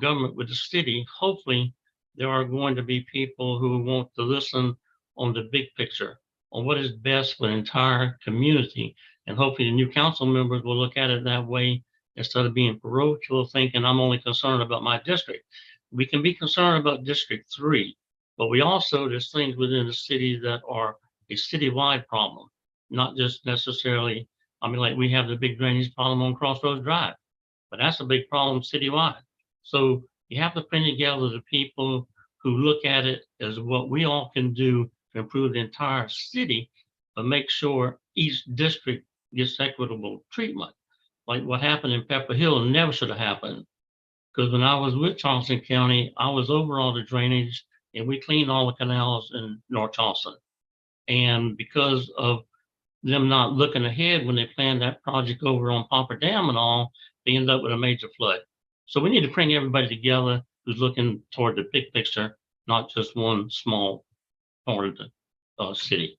government with the city, hopefully there are going to be people who want to listen on the big picture. on what is best for the entire community. And hopefully the new council members will look at it that way instead of being parochial, thinking I'm only concerned about my district. We can be concerned about District 3, but we also, there's things within the city that are a citywide problem, not just necessarily, I mean, like we have the big drainage problem on Crossroads Drive, but that's a big problem citywide. So you have to bring together the people who look at it as what we all can do to improve the entire city, but make sure each district gets equitable treatment. Like what happened in Pepper Hill never should have happened. Because when I was with Charleson County, I was over all the drainage and we cleaned all the canals in North Charleston. And because of them not looking ahead when they planned that project over on Popper Dam and all, they ended up with a major flood. So we need to bring everybody together who's looking toward the big picture, not just one small part of the city.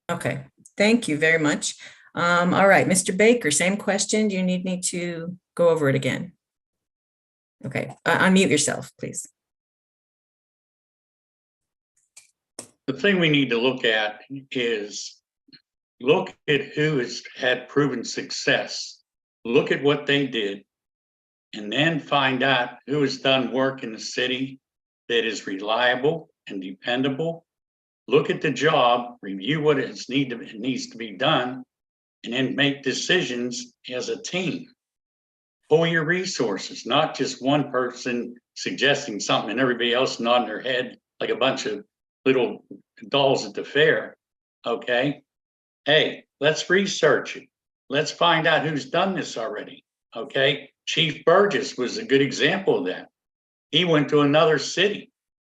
Okay, thank you very much. All right, Mr. Baker, same question. Do you need me to go over it again? Okay, unmute yourself, please. The thing we need to look at is look at who has had proven success. Look at what they did, and then find out who has done work in the city that is reliable and dependable. Look at the job, review what it needs to be done, and then make decisions as a team. Pull your resources, not just one person suggesting something and everybody else nodding their head like a bunch of little dolls at the fair. Okay. Hey, let's research it. Let's find out who's done this already. Okay. Chief Burgess was a good example of that. He went to another city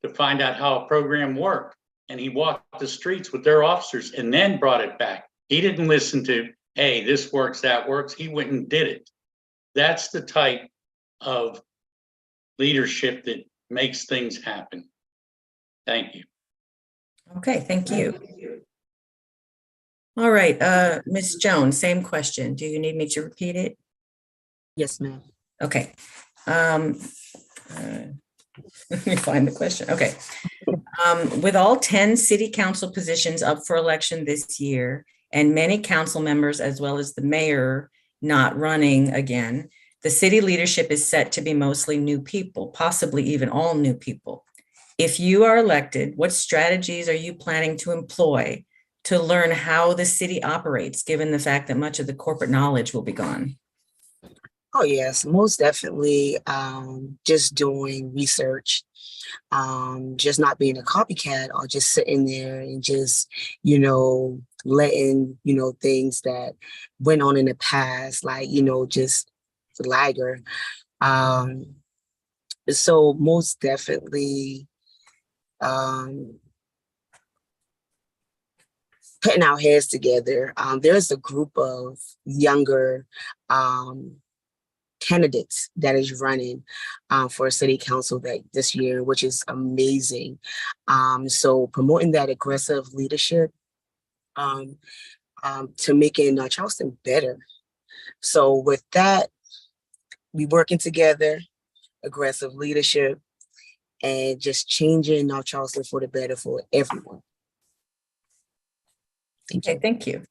to find out how a program worked, and he walked the streets with their officers and then brought it back. He didn't listen to, hey, this works, that works. He went and did it. That's the type of leadership that makes things happen. Thank you. Okay, thank you. All right, Ms. Jones, same question. Do you need me to repeat it? Yes, ma'am. Okay. Let me find the question. Okay. With all 10 city council positions up for election this year, and many council members, as well as the mayor, not running again, the city leadership is set to be mostly new people, possibly even all new people. If you are elected, what strategies are you planning to employ to learn how the city operates, given the fact that much of the corporate knowledge will be gone? Oh, yes, most definitely. Just doing research, just not being a copycat or just sitting there and just, letting, things that went on in the past, like, just the lagger. So most definitely putting our heads together. There's a group of younger candidates that is running for city council this year, which is amazing. So promoting that aggressive leadership to making Charleston better. So with that, we working together, aggressive leadership, and just changing North Charleston for the better for everyone. Thank you. Okay, thank you.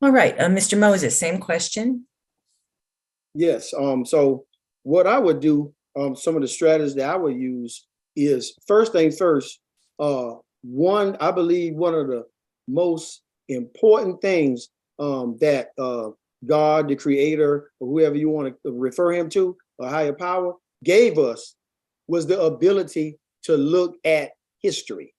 All right, Mr. Moses, same question. Yes, so what I would do, some of the strategies that I would use is, first thing first, I believe one of the most important things that God, the creator, or whoever you want to refer him to, a higher power, gave us was the ability to look at history,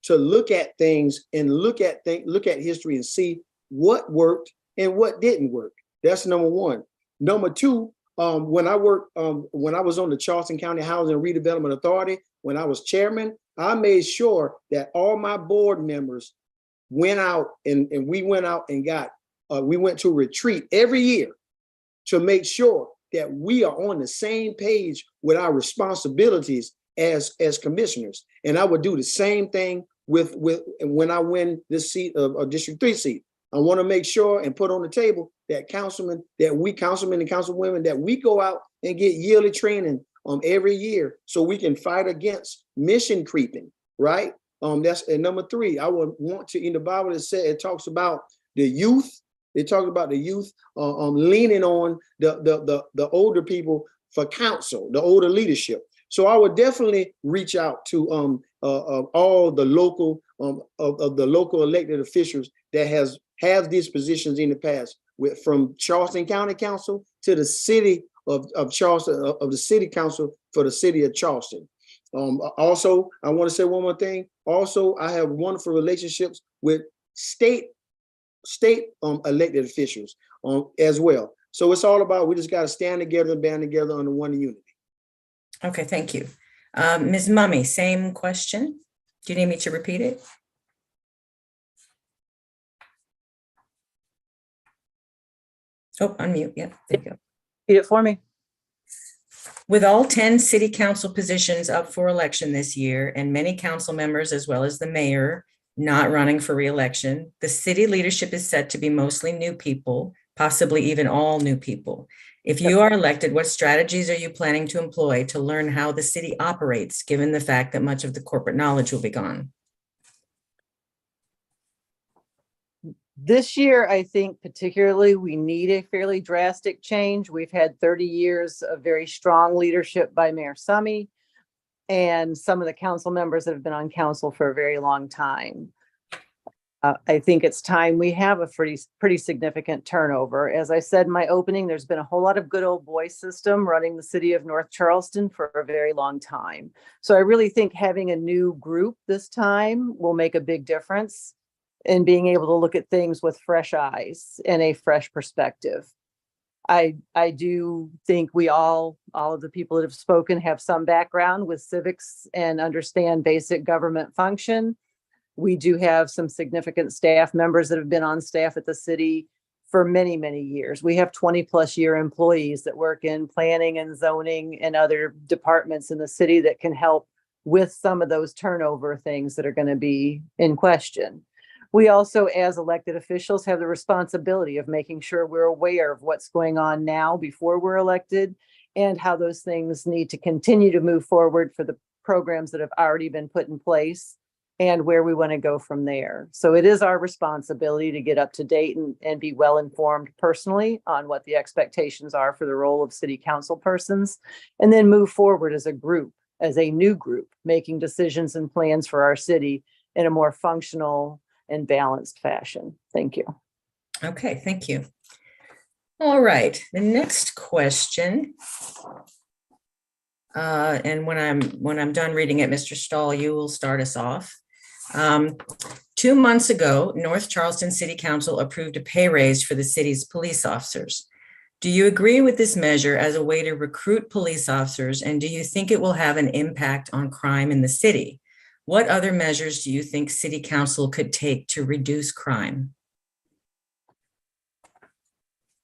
to look at things and look at history and see what worked and what didn't work. That's number one. Number two, when I was on the Charleson County Housing and Redevelopment Authority, when I was chairman, I made sure that all my board members went out and we went out and we went to a retreat every year to make sure that we are on the same page with our responsibilities as commissioners. And I would do the same thing with when I win this seat of a District 3 seat. I want to make sure and put on the table that councilmen and councilwomen, that we go out and get yearly training every year so we can fight against mission creeping, right? That's and number 3. I would want to, in the Bible, it talks about the youth. It talks about the youth leaning on the older people for counsel, the older leadership. So I would definitely reach out to all the local of the local elected officials that have these positions in the past, from Charleston County Council to the city of Charleston, of the city council for the city of Charleston. Also, I want to say one more thing. Also, I have wonderful relationships with state elected officials as well. So it's all about, we just got to stand together and band together under one unity. Okay, thank you. Ms. Mummy, same question. Do you need me to repeat it? Oh, unmute. Yeah, thank you. Repeat it for me. With all 10 city council positions up for election this year and many council members, as well as the mayor, not running for re-election, the city leadership is set to be mostly new people, possibly even all new people. If you are elected, what strategies are you planning to employ to learn how the city operates, given the fact that much of the corporate knowledge will be gone? This year, I think particularly we need a fairly drastic change. We've had 30 years of very strong leadership by Mayor Summey and some of the council members that have been on council for a very long time. I think it's time we have a pretty significant turnover. As I said in my opening, there's been a whole lot of good old boy system running the city of North Charleston for a very long time. So I really think having a new group this time will make a big difference in being able to look at things with fresh eyes and a fresh perspective. I do think we all of the people that have spoken have some background with civics and understand basic government function. We do have some significant staff members that have been on staff at the city for many, many years. We have 20+ year employees that work in planning and zoning and other departments in the city that can help with some of those turnover things that are going to be in question. We also, as elected officials, have the responsibility of making sure we're aware of what's going on now before we're elected and how those things need to continue to move forward for the programs that have already been put in place and where we want to go from there. So it is our responsibility to get up to date and be well informed personally on what the expectations are for the role of city council persons, and then move forward as a group, as a new group, making decisions and plans for our city in a more functional and balanced fashion. Thank you. Okay, thank you. All right, the next question. And when I'm done reading it, Mr. Stahl, you will start us off. 2 months ago, North Charleston City Council approved a pay raise for the city's police officers. Do you agree with this measure as a way to recruit police officers, and do you think it will have an impact on crime in the city? What other measures do you think City Council could take to reduce crime?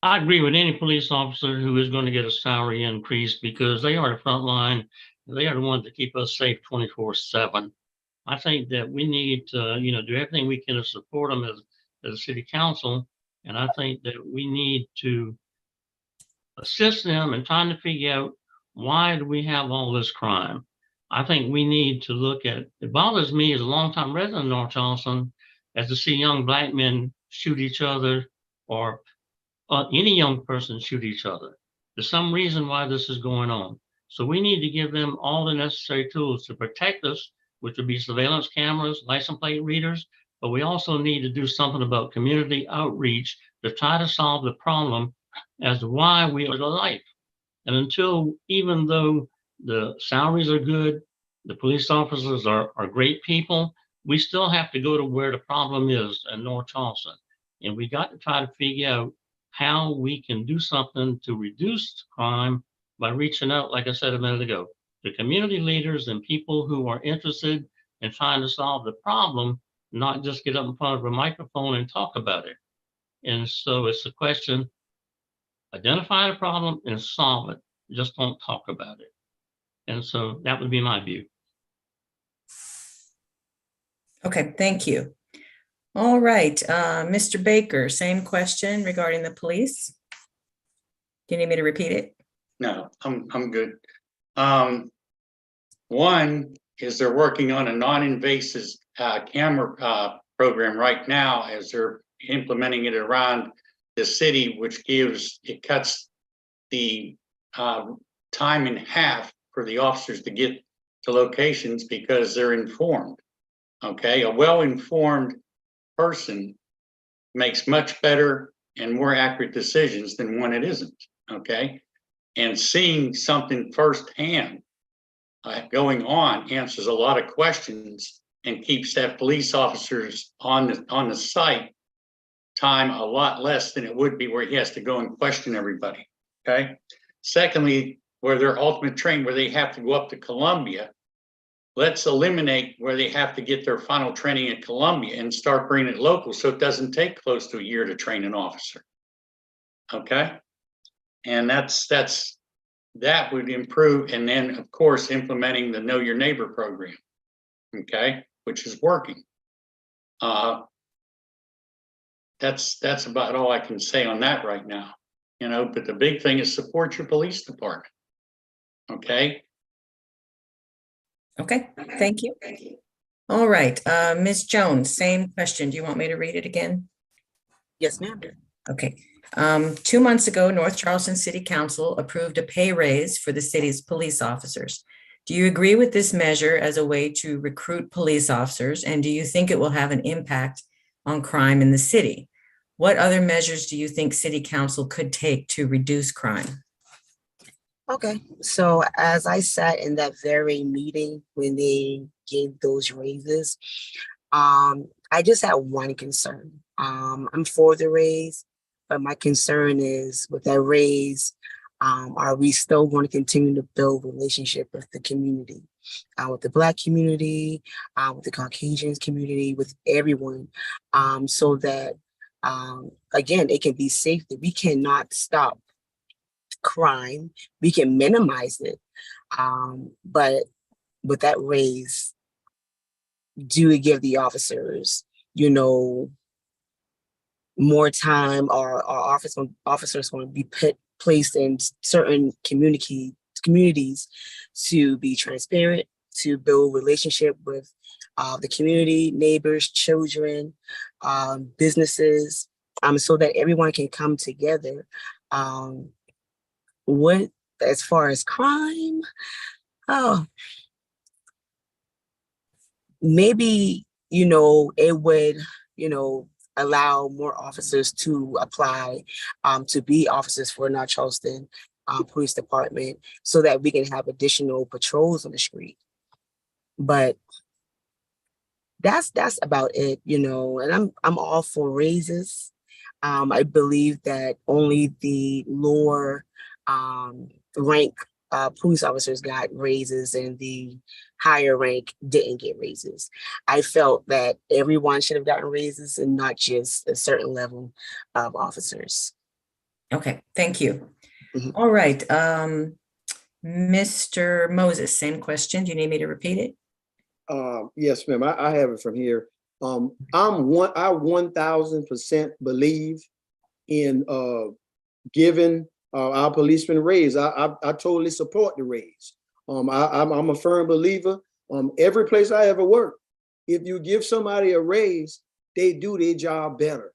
I agree with any police officer who is going to get a salary increase because they are the front line. They are the ones that keep us safe 24/7. I think that we need to, do everything we can to support them as a city council. And I think that we need to assist them in trying to figure out, why do we have all this crime? I think we need to look at, it bothers me as a longtime resident of North Charleston, as to see young black men shoot each other, or any young person shoot each other. There's some reason why this is going on. So we need to give them all the necessary tools to protect us, which would be surveillance cameras, license plate readers, but we also need to do something about community outreach to try to solve the problem as to why we are alive. And until, even though the salaries are good, the police officers are great people, we still have to go to where the problem is in North Charleston. And we got to try to figure out how we can do something to reduce crime by reaching out, like I said a minute ago, to community leaders and people who are interested in trying to solve the problem, not just get up in front of a microphone and talk about it. And so it's a question, identify the problem and solve it. Just don't talk about it. And so that would be my view. Okay, thank you. All right, Mr. Baker, same question regarding the police. Do you need me to repeat it? No, I'm good. One is they're working on a non-invasive camera program right now as they're implementing it around the city, which cuts the time in half for the officers to get to locations because they're informed. Okay, a well-informed person makes much better and more accurate decisions than one it isn't. Okay, and seeing something firsthand going on answers a lot of questions and keeps that police officers on the site time a lot less than it would be where he has to go and question everybody. Okay. Secondly, where they're ultimate trained, where they have to go up to Columbia, let's eliminate where they have to get their final training in Columbia and start bringing it local so it doesn't take close to a year to train an officer. Okay. And that would improve. And then, of course, implementing the Know Your Neighbor program, okay, which is working. That's about all I can say on that right now, you know, but the big thing is support your police department, okay? Okay, thank you. All right, Ms. Jones, same question. Do you want me to read it again? Yes, ma'am. Okay. 2 months ago, North Charleston City Council approved a pay raise for the city's police officers. Do you agree with this measure as a way to recruit police officers? And do you think it will have an impact on crime in the city? What other measures do you think City Council could take to reduce crime? Okay, so as I sat in that very meeting when they gave those raises, I just had one concern. I'm for the raise, but my concern is with that raise, are we still going to continue to build relationship with the community, with the Black community, with the Caucasian community, with everyone, so that, again, it can be safe, that we cannot stop crime, we can minimize it. But with that raise, do we give the officers, you know, more time, or officers going to be placed in certain communities to be transparent, to build relationship with the community, neighbors, children, businesses, so that everyone can come together. What, as far as crime, maybe, you know, it would, you know, allow more officers to apply to be officers for North Charleston Police Department, so that we can have additional patrols on the street. But that's about it, you know, and I'm all for raises. I believe that only the lower rank police officers got raises and the higher rank didn't get raises. I felt that everyone should have gotten raises and not just a certain level of officers. Okay, thank you. Mhm. All right, Mr. Moses, same question. Do you need me to repeat it? Yes, ma'am. I have it from here. I 1000% believe in giving our policemen a raise. I totally support the raise. I'm a firm believer. Every place I ever worked, if you give somebody a raise, they do their job better.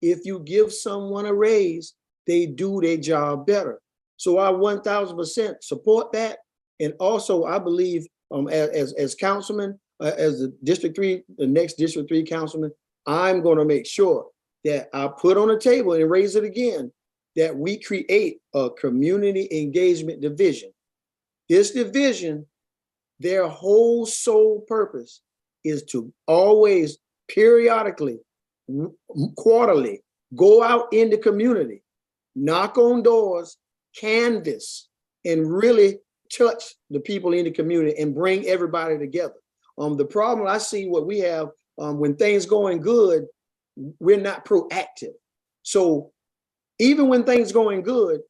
If you give someone a raise, they do their job better. So I 1000% support that. And also I believe as councilman, as the next District 3 councilman, I'm going to make sure that I put on the table and raise it again, that we create a community engagement division. This division, their whole sole purpose is to always, periodically, quarterly, go out in the community, knock on doors, canvass, and really touch the people in the community and bring everybody together. The problem I see, what we have, when things going good, we're not proactive. So even when things going good,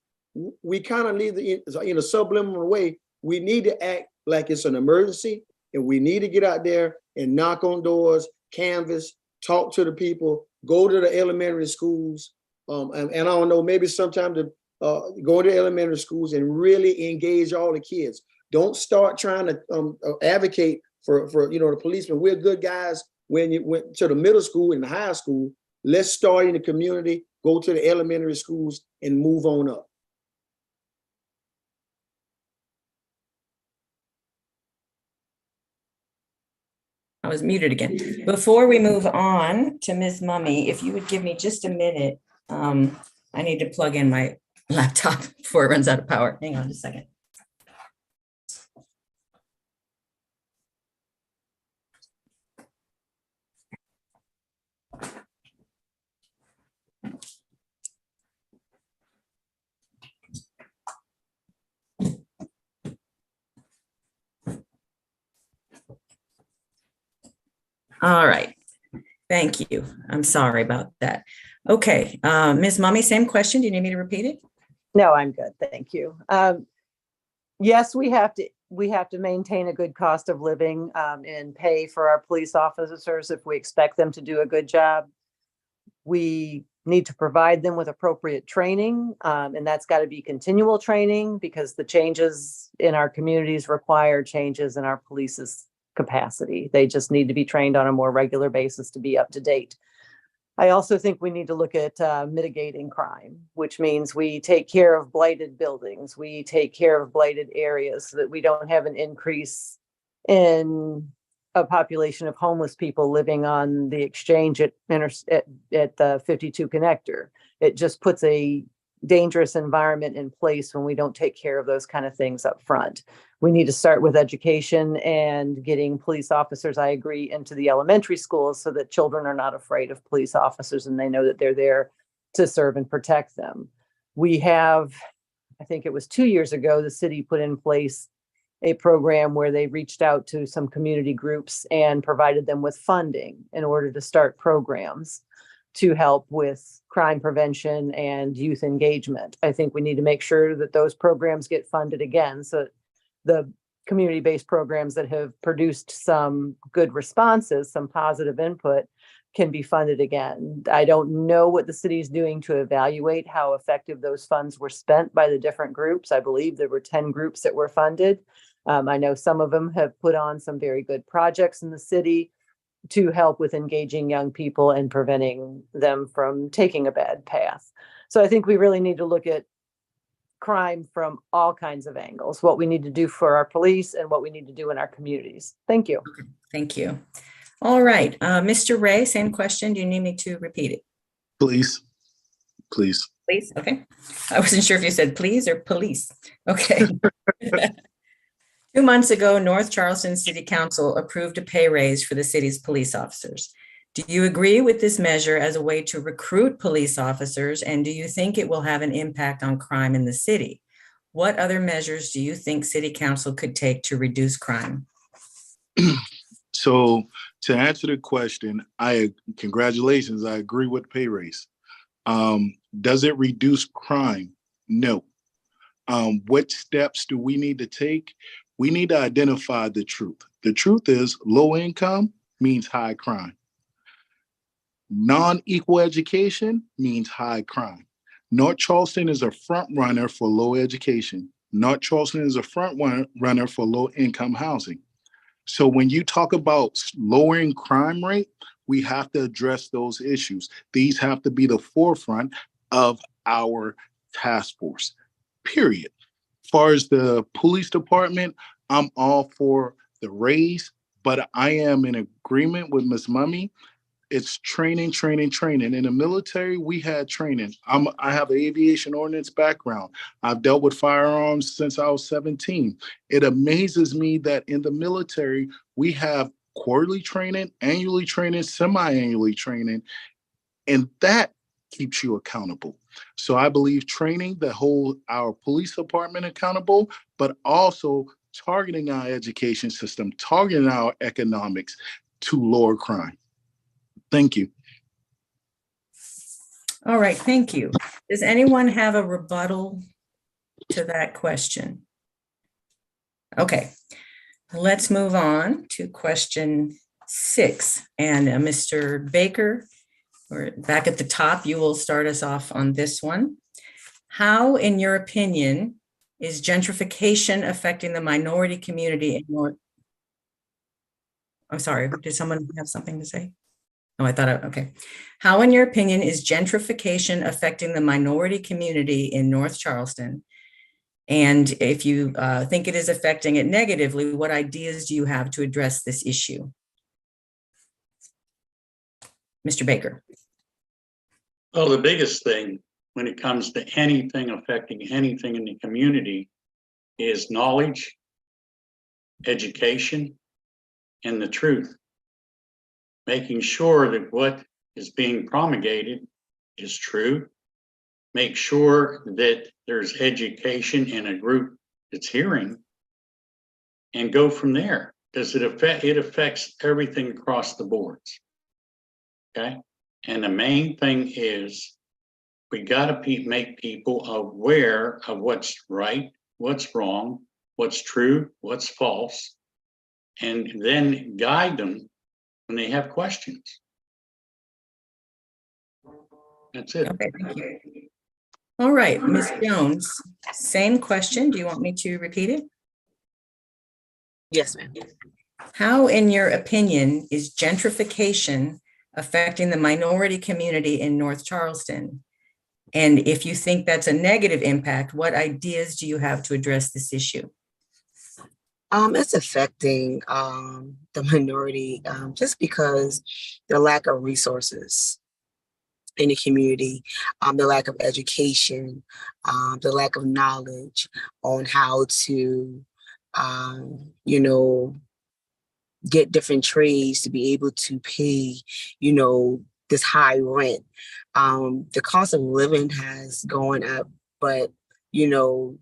we kind of need in a subliminal way, we need to act like it's an emergency, and we need to get out there and knock on doors, canvass, talk to the people, go to the elementary schools. And I don't know, maybe sometime to go to elementary schools and really engage all the kids. Don't start trying to advocate for the policemen. We're good guys when you went to the middle school and the high school. Let's start in the community, go to the elementary schools and move on up. I was muted again. Before we move on to Ms. Mummy, if you would give me just a minute, I need to plug in my laptop before it runs out of power. Hang on just a second. All right. Thank you. I'm sorry about that. Okay, Ms. Mummy, same question. Do you need me to repeat it? No, I'm good. Thank you. Yes, we have to maintain a good cost of living and pay for our police officers if we expect them to do a good job. We need to provide them with appropriate training, and that's got to be continual training because the changes in our communities require changes in our police's capacity. They just need to be trained on a more regular basis to be up to date. I also think we need to look at mitigating crime, which means we take care of blighted buildings. We take care of blighted areas so that we don't have an increase in a population of homeless people living on the exchange at the 52 connector. It just puts a dangerous environment in place when we don't take care of those kind of things up front. We need to start with education and getting police officers, I agree, into the elementary schools so that children are not afraid of police officers and they know that they're there to serve and protect them. We have, I think it was 2 years ago, the city put in place a program where they reached out to some community groups and provided them with funding in order to start programs to help with crime prevention and youth engagement. I think we need to make sure that those programs get funded again. So the community-based programs that have produced some good responses, some positive input, can be funded again. I don't know what the city is doing to evaluate how effective those funds were spent by the different groups. I believe there were 10 groups that were funded. I know some of them have put on some very good projects in the city to help with engaging young people and preventing them from taking a bad path. So I think we really need to look at crime from all kinds of angles, what we need to do for our police and what we need to do in our communities. Thank you. Thank you. All right, Mr. Ray, same question. Do you need me to repeat it? Please, please. Please, okay. I wasn't sure if you said please or police. Okay. 2 months ago, North Charleston City Council approved a pay raise for the city's police officers. Do you agree with this measure as a way to recruit police officers, and do you think it will have an impact on crime in the city? What other measures do you think City Council could take to reduce crime? So to answer the question, congratulations, I agree with pay raise. Does it reduce crime? No. What steps do we need to take? We need to identify the truth. The truth is low income means high crime. Non-equal education means high crime. North Charleston is a front runner for low education. North Charleston is a front runner for low income housing. So when you talk about lowering crime rate, we have to address those issues. These have to be the forefront of our task force, period. As far as the police department, I'm all for the raise, but I am in agreement with Ms. Mummy. It's training, training, training. In the military, we had training. I have an aviation ordnance background. I've dealt with firearms since I was 17. It amazes me that in the military, we have quarterly training, annually training, semi-annually training, and that keeps you accountable. So I believe training that hold our police department accountable, but also targeting our education system, targeting our economics to lower crime. Thank you. All right, thank you. Does anyone have a rebuttal to that question? Okay, let's move on to question 6. And Mr. Baker, we're back at the top. You will start us off on this one. How, in your opinion, is gentrification affecting the minority community in North? I'm sorry, did someone have something to say? Oh, I thought, okay. How, in your opinion, is gentrification affecting the minority community in North Charleston? And if you think it is affecting it negatively, what ideas do you have to address this issue? Mr. Baker. Well, the biggest thing when it comes to anything affecting anything in the community is knowledge, education, and the truth. Making sure that what is being promulgated is true. Make sure that there's education in a group that's hearing, and go from there. Does it affects everything across the boards. Okay. And the main thing is we got to make people aware of what's right, what's wrong, what's true, what's false, and then guide them when they have questions. That's it. Okay, thank you. All right, Ms. Jones, same question. Do you want me to repeat it? Yes, ma'am. How, in your opinion, is gentrification affecting the minority community in North Charleston? And if you think that's a negative impact, what ideas do you have to address this issue? It's affecting the minority just because the lack of resources in the community, the lack of education, the lack of knowledge on how to, you know, get different trades to be able to pay, you know, this high rent. The cost of living has gone up, but, you know,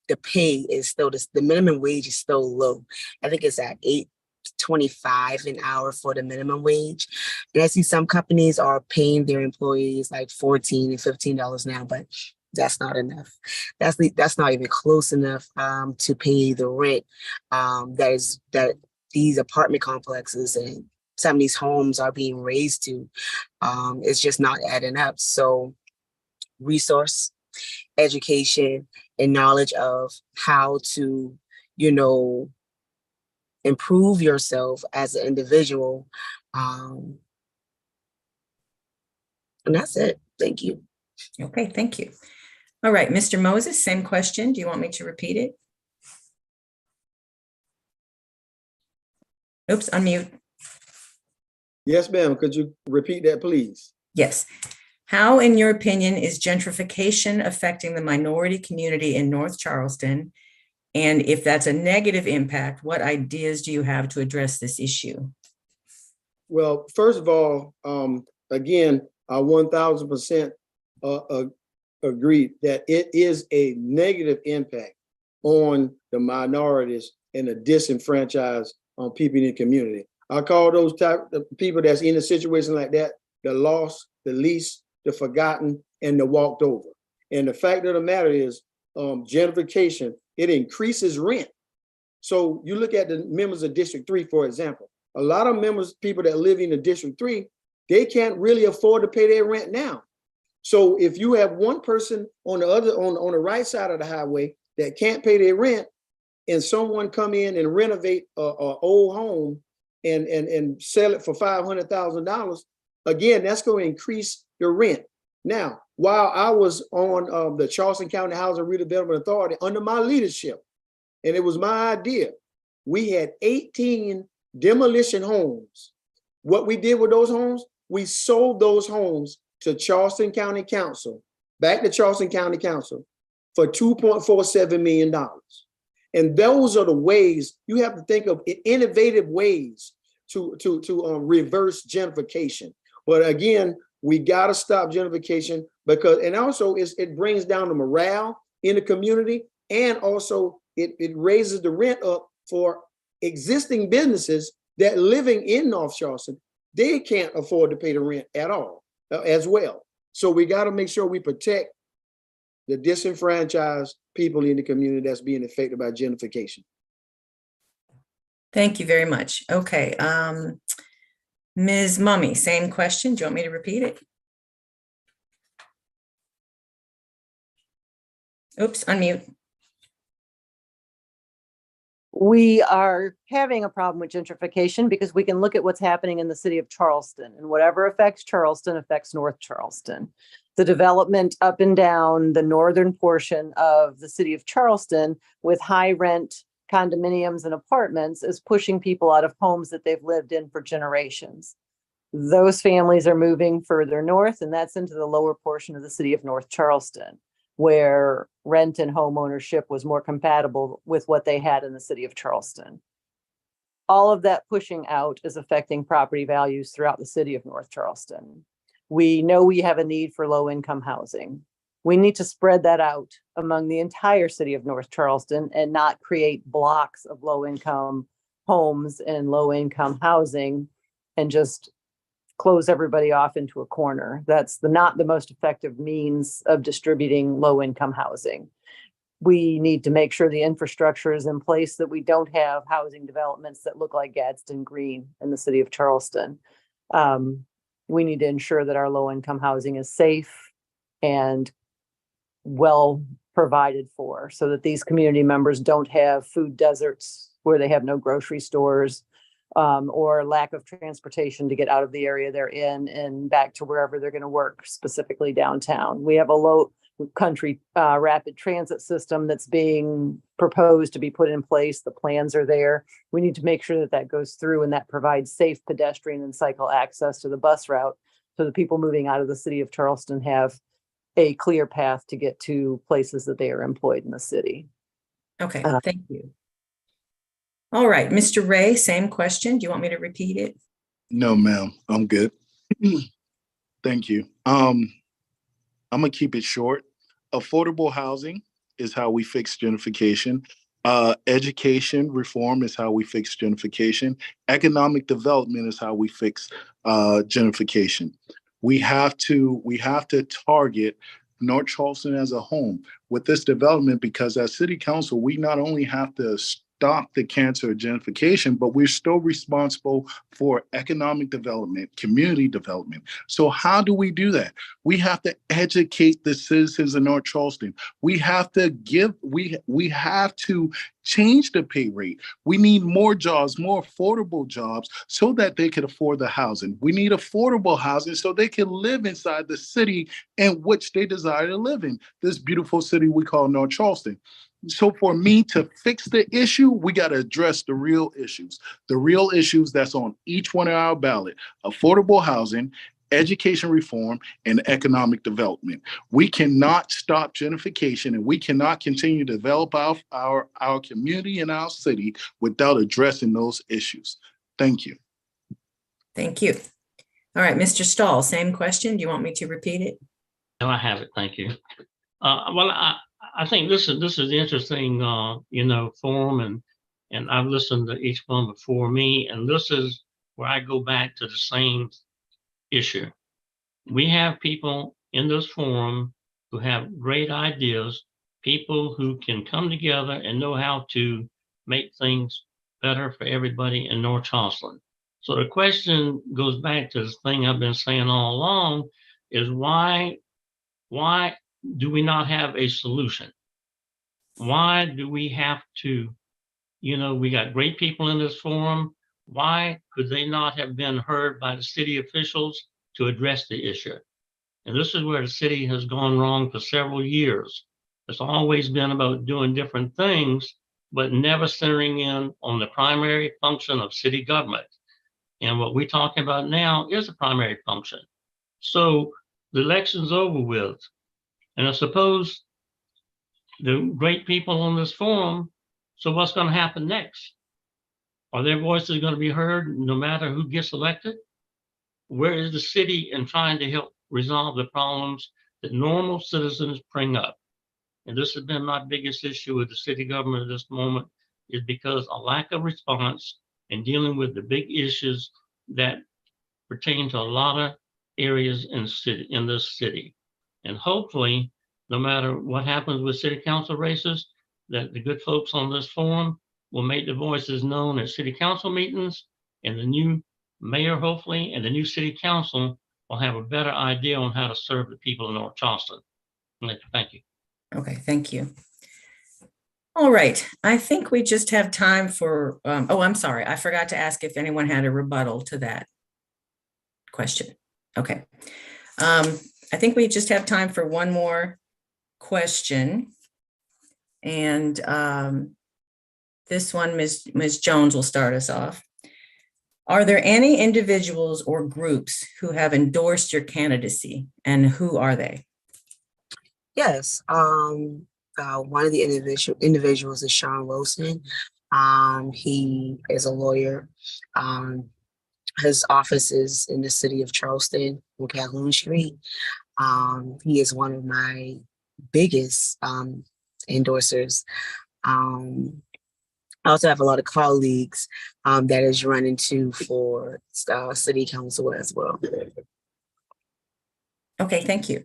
the pay is still, the minimum wage is still low. I think it's at $8.25 an hour for the minimum wage. And I see some companies are paying their employees like $14 and $15 now, but that's not enough. That's not even close enough to pay the rent that these apartment complexes and some of these homes are being raised to. It's just not adding up. So resource, education, and knowledge of how to, you know, improve yourself as an individual. And that's it. Thank you. Okay, thank you. All right, Mr. Moses, same question. Do you want me to repeat it? Oops, unmute. Yes, ma'am. Could you repeat that, please? Yes. How, in your opinion, is gentrification affecting the minority community in North Charleston? And if that's a negative impact, what ideas do you have to address this issue? Well, first of all, again, I 1000% agree that it is a negative impact on the minorities and the disenfranchised people in the community. I call those type of people that's in a situation like that the lost, the least, the forgotten, and the walked over. And the fact of the matter is, gentrification, it increases rent. So you look at the members of District 3, for example, a lot of people that live in the District 3, they can't really afford to pay their rent now. So if you have one person on the right side of the highway that can't pay their rent, and someone come in and renovate a old home and sell it for $500,000, again, that's going to increase the rent. Now, while I was on the Charleson County Housing Redevelopment Authority under my leadership, and it was my idea, we had 18 demolition homes. What we did with those homes, we sold those homes to Charleston County Council, back to Charleston County Council for $2.47 million. And those are the ways you have to think of, innovative ways to reverse gentrification. But again, we got to stop gentrification because, and also it brings down the morale in the community, and also it raises the rent up for existing businesses that living in North Charleston, they can't afford to pay the rent at all as well. So we got to make sure we protect the disenfranchised people in the community that's being affected by gentrification. Thank you very much. Okay. Ms. Mummy, same question. Do you want me to repeat it? Oops, unmute. We are having a problem with gentrification because we can look at what's happening in the city of Charleston, and whatever affects Charleston affects North Charleston. The development up and down the northern portion of the city of Charleston with high rent condominiums and apartments is pushing people out of homes that they've lived in for generations. Those families are moving further north, and that's into the lower portion of the city of North Charleston, where rent and home ownership was more compatible with what they had in the city of Charleston. All of that pushing out is affecting property values throughout the city of North Charleston. We know we have a need for low-income housing. We need to spread that out among the entire city of North Charleston and not create blocks of low-income homes and low-income housing and just close everybody off into a corner. That's not the most effective means of distributing low-income housing. We need to make sure the infrastructure is in place, that we don't have housing developments that look like Gadsden Green in the city of Charleston. We need to ensure that our low-income housing is safe and well provided for, so that these community members don't have food deserts where they have no grocery stores, or lack of transportation to get out of the area they're in and back to wherever they're going to work, specifically downtown. We have a low country rapid transit system that's being proposed to be put in place. The plans are there. We need to make sure that that goes through and that provides safe pedestrian and cycle access to the bus route, so the people moving out of the city of Charleston have a clear path to get to places that they are employed in the city. Okay, thank you. All right, Mr. Ray, same question. Do you want me to repeat it? No, ma'am, I'm good. Thank you. I'm gonna keep it short. Affordable housing is how we fix gentrification. Education reform is how we fix gentrification. Economic development is how we fix gentrification. We have to target North Charleston as a home with this development, because as city council, we not only have to stop the cancer of gentrification, but we're still responsible for economic development, community development. So how do we do that? We have to educate the citizens of North Charleston. We have to we have to change the pay rate. We need more jobs, more affordable jobs, so that they can afford the housing. We need affordable housing so they can live inside the city in which they desire to live in, this beautiful city we call North Charleston. So for me to fix the issue, we got to address the real issues that's on each one of our ballot: affordable housing, education reform, and economic development. We cannot stop gentrification, and we cannot continue to develop our community and our city without addressing those issues. Thank you. Thank you. All right, Mr. Stahl, same question. Do you want me to repeat it? No, I have it. Thank you. Well, I think this is interesting, forum, and I've listened to each one before me, and this is where I go back to the same issue. We have people in this forum who have great ideas, people who can come together and know how to make things better for everybody in North Charleston. So the question goes back to this thing I've been saying all along, is why do we not have a solution? Why do we have to, we got great people in this forum. Why could they not have been heard by the city officials to address the issue? And this is where the city has gone wrong for several years. It's always been about doing different things, but never centering in on the primary function of city government. And what we're talking about now is a primary function. So the election's over with. And I suppose the great people on this forum, so what's going to happen next? Are their voices going to be heard no matter who gets elected? Where is the city in trying to help resolve the problems that normal citizens bring up? And this has been my biggest issue with the city government at this moment, is because a lack of response in dealing with the big issues that pertain to a lot of areas in this city. And hopefully, no matter what happens with city council races, that the good folks on this forum will make the voices known at city council meetings, and the new mayor, hopefully, and the new city council will have a better idea on how to serve the people of North Charleston. Thank you. Okay, thank you. All right, I think we just have time for, oh, I'm sorry, I forgot to ask if anyone had a rebuttal to that question. Okay. I think we just have time for one more question. And this one, Ms. Jones will start us off. Are there any individuals or groups who have endorsed your candidacy, and who are they? Yes. One of the individuals is Charleson. He is a lawyer. His office is in the city of Charleston on Calhoun Street. He is one of my biggest endorsers. I also have a lot of colleagues that is running too for city council as well. Okay, thank you.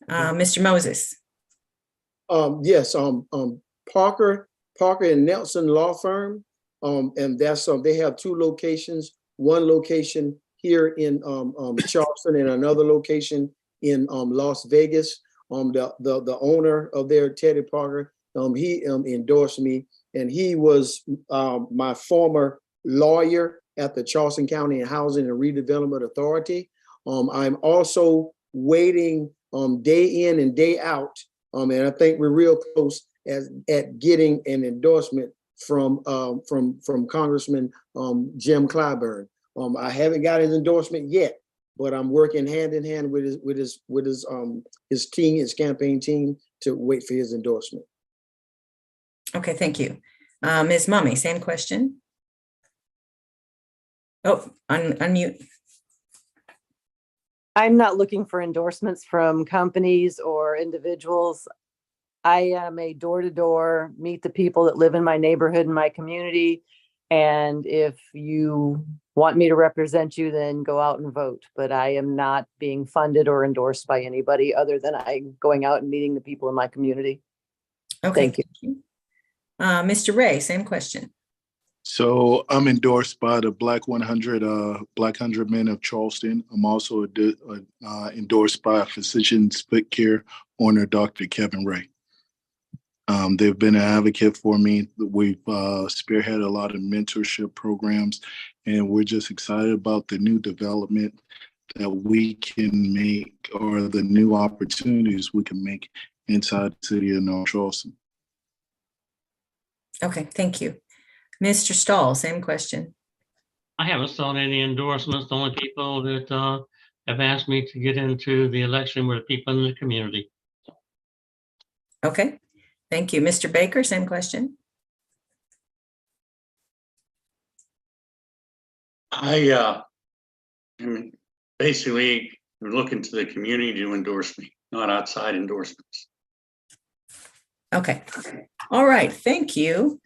Mr. Moses. Yes, Parker and Nelson Law Firm. And that's, they have two locations, one location here in Charleston and another location in Las Vegas. The owner of there, Teddy Parker, he endorsed me, and he was my former lawyer at the Charleston County Housing and Redevelopment Authority. I'm also waiting day in and day out, and I think we're real close at getting an endorsement from Congressman Jim Clyburn. I haven't got his endorsement yet, but I'm working hand in hand with his team, his campaign team, to wait for his endorsement. Okay, thank you. Ms. Mummy, same question. Oh, unmute. I'm not looking for endorsements from companies or individuals. I am a door-to-door, meet the people that live in my neighborhood and my community. And if you want me to represent you, then go out and vote. But I am not being funded or endorsed by anybody other than I going out and meeting the people in my community. Okay, Thank you. Mr. Ray, same question. So I'm endorsed by the Black 100 Men of Charleston. I'm also endorsed by Physicians Fit Care owner, Dr. Kevin Ray. They've been an advocate for me. We've spearheaded a lot of mentorship programs, and we're just excited about the new development that we can make, or the new opportunities we can make inside the city of North Charleston. Okay, thank you. Mr. Stahl, same question. I haven't sought any endorsements. The only people that have asked me to get into the election were the people in the community. Okay, thank you. Mr. Baker, same question. I am basically looking to the community to endorse me, not outside endorsements. Okay, all right, thank you.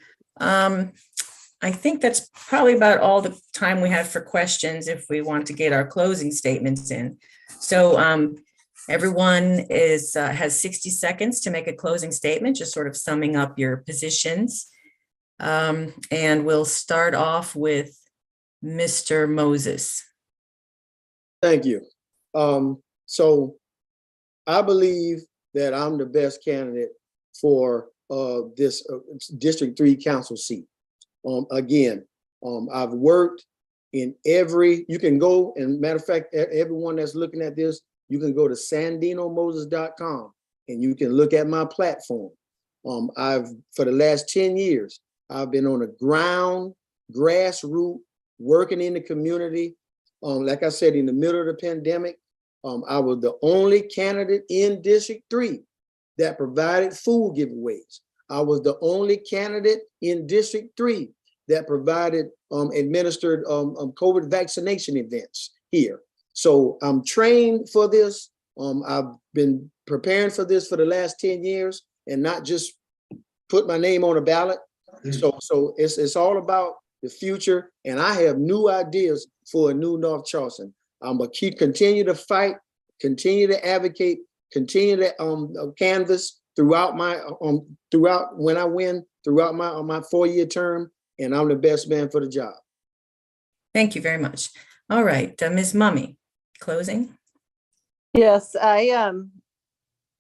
I think that's probably about all the time we have for questions if we want to get our closing statements in. So everyone has 60 seconds to make a closing statement, just sort of summing up your positions. And we'll start off with Mr. Moses. Thank you. So I believe that I'm the best candidate for this District 3 council seat. Again, I've worked in you can go, and matter of fact, everyone that's looking at this, you can go to sandinomoses.com and you can look at my platform. For the last 10 years, I've been on the ground, grassroots, working in the community. Like I said, in the middle of the pandemic, I was the only candidate in District 3 that provided food giveaways. I was the only candidate in District 3 that provided administered COVID vaccination events here. So I'm trained for this. I've been preparing for this for the last 10 years and not just put my name on a ballot. So it's all about the future, and I have new ideas for a new North Charleston. I'm gonna continue to fight, continue to advocate, continue to canvass throughout my when I win throughout my 4-year term, and I'm the best man for the job. Thank you very much. All right, Ms. Mummy, closing. Yes, I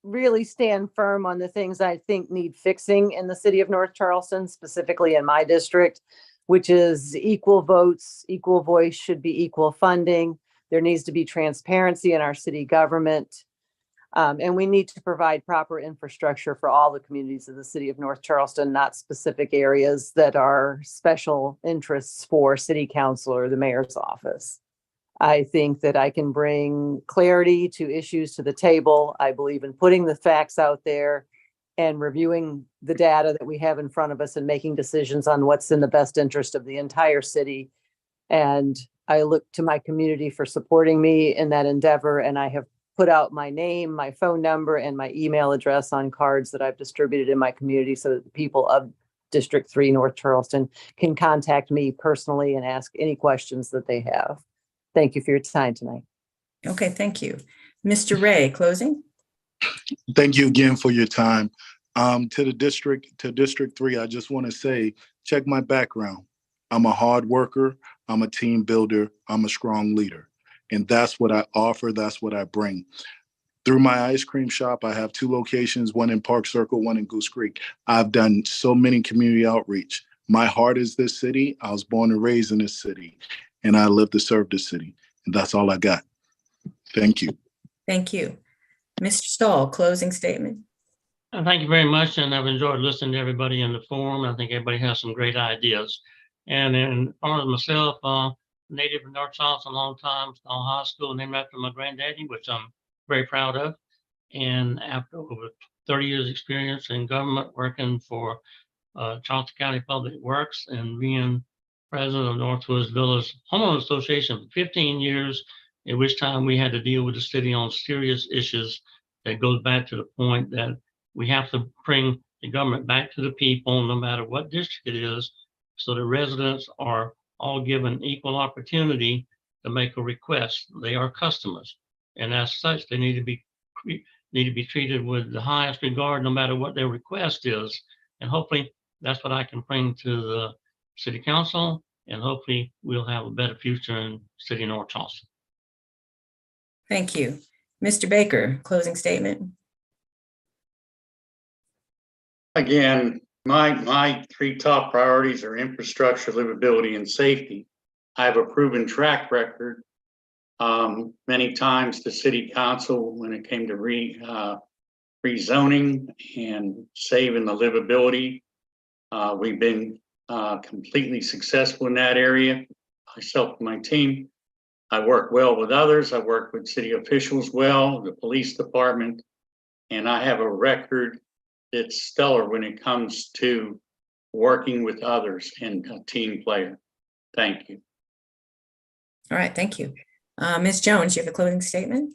really stand firm on the things I think need fixing in the city of North Charleston, specifically in my district, which is equal votes, equal voice should be equal funding. There needs to be transparency in our city government. And we need to provide proper infrastructure for all the communities of the city of North Charleston, not specific areas that are special interests for city council or the mayor's office. I think that I can bring clarity to issues to the table. I believe in putting the facts out there and reviewing the data that we have in front of us and making decisions on what's in the best interest of the entire city. And I look to my community for supporting me in that endeavor. And I have put out my name, my phone number, and my email address on cards that I've distributed in my community so that the people of District 3 North Charleston can contact me personally and ask any questions that they have. Thank you for your time tonight. Okay, thank you. Mr. Ray, closing? Thank you again for your time. To District 3, I just want to say, check my background. I'm a hard worker. I'm a team builder. I'm a strong leader. And that's what I offer. That's what I bring. Through my ice cream shop, I have 2 locations, one in Park Circle, one in Goose Creek. I've done so many community outreach. My heart is this city. I was born and raised in this city, and I live to serve this city. And that's all I got. Thank you. Thank you. Mr. Stahl, closing statement? Thank you very much, and I've enjoyed listening to everybody in the forum. I think everybody has some great ideas. And in part of myself, native of North Charleston, a long time, Stahl High School, named after my granddaddy, which I'm very proud of. And after over 30 years experience in government, working for Charleston County Public Works and being president of Northwoods Villas Homeowners Association for 15 years, at which time we had to deal with the city on serious issues that goes back to the point that we have to bring the government back to the people, no matter what district it is, so the residents are all given equal opportunity to make a request. They are customers, and as such, they need to be treated with the highest regard, no matter what their request is. And hopefully, that's what I can bring to the city council, and hopefully, we'll have a better future in city of North Charleston. Thank you. Mr. Baker, closing statement? Again, my 3 top priorities are infrastructure, livability, and safety. I have a proven track record many times to city council when it came to rezoning and saving the livability. We've been completely successful in that area. Myself and my team. I work well with others. I work with city officials well, the police department, and I have a record that's stellar when it comes to working with others and a team player. Thank you. All right, thank you. Ms. Jones, you have a closing statement?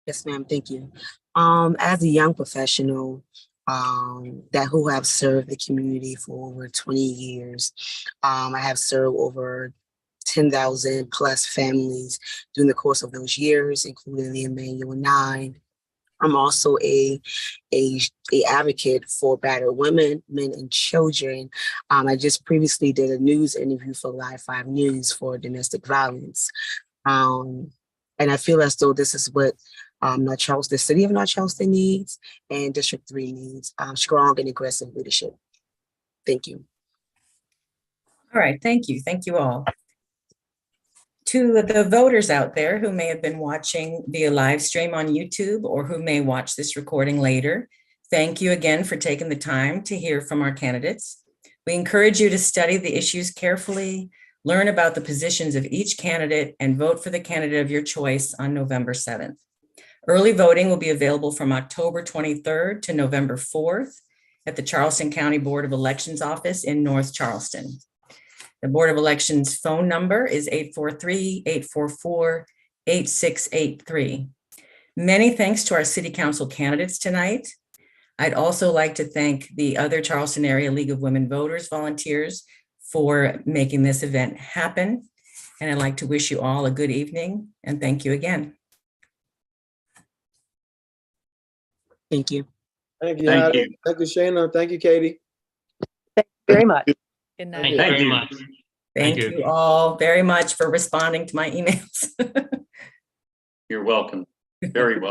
Yes, ma'am. Thank you. As a young professional who have served the community for over 20 years, I have served over 10,000 plus families during the course of those years, including the Emmanuel 9. I'm also a advocate for battered women, men, and children. I just previously did a news interview for Live 5 News for domestic violence. And I feel as though this is what North Charleston, the city of North Charleston needs, and District 3 needs, strong and aggressive leadership. Thank you. All right, thank you. Thank you all. To the voters out there who may have been watching via live stream on YouTube or who may watch this recording later, thank you again for taking the time to hear from our candidates. We encourage you to study the issues carefully, learn about the positions of each candidate, and vote for the candidate of your choice on November 7th. Early voting will be available from October 23rd to November 4th at the Charleston County Board of Elections office in North Charleston. The Board of Elections phone number is 843-844-8683. Many thanks to our City Council candidates tonight. I'd also like to thank the other Charleston Area League of Women Voters volunteers for making this event happen. And I'd like to wish you all a good evening and thank you again. Thank you. Thank you. Thank Heidi. you. Thank you, Shana. Thank you, Katie. Thank you very much. Good night. Thank you very much. Thank Thank you. you all very much for responding to my emails. You're welcome. Very welcome.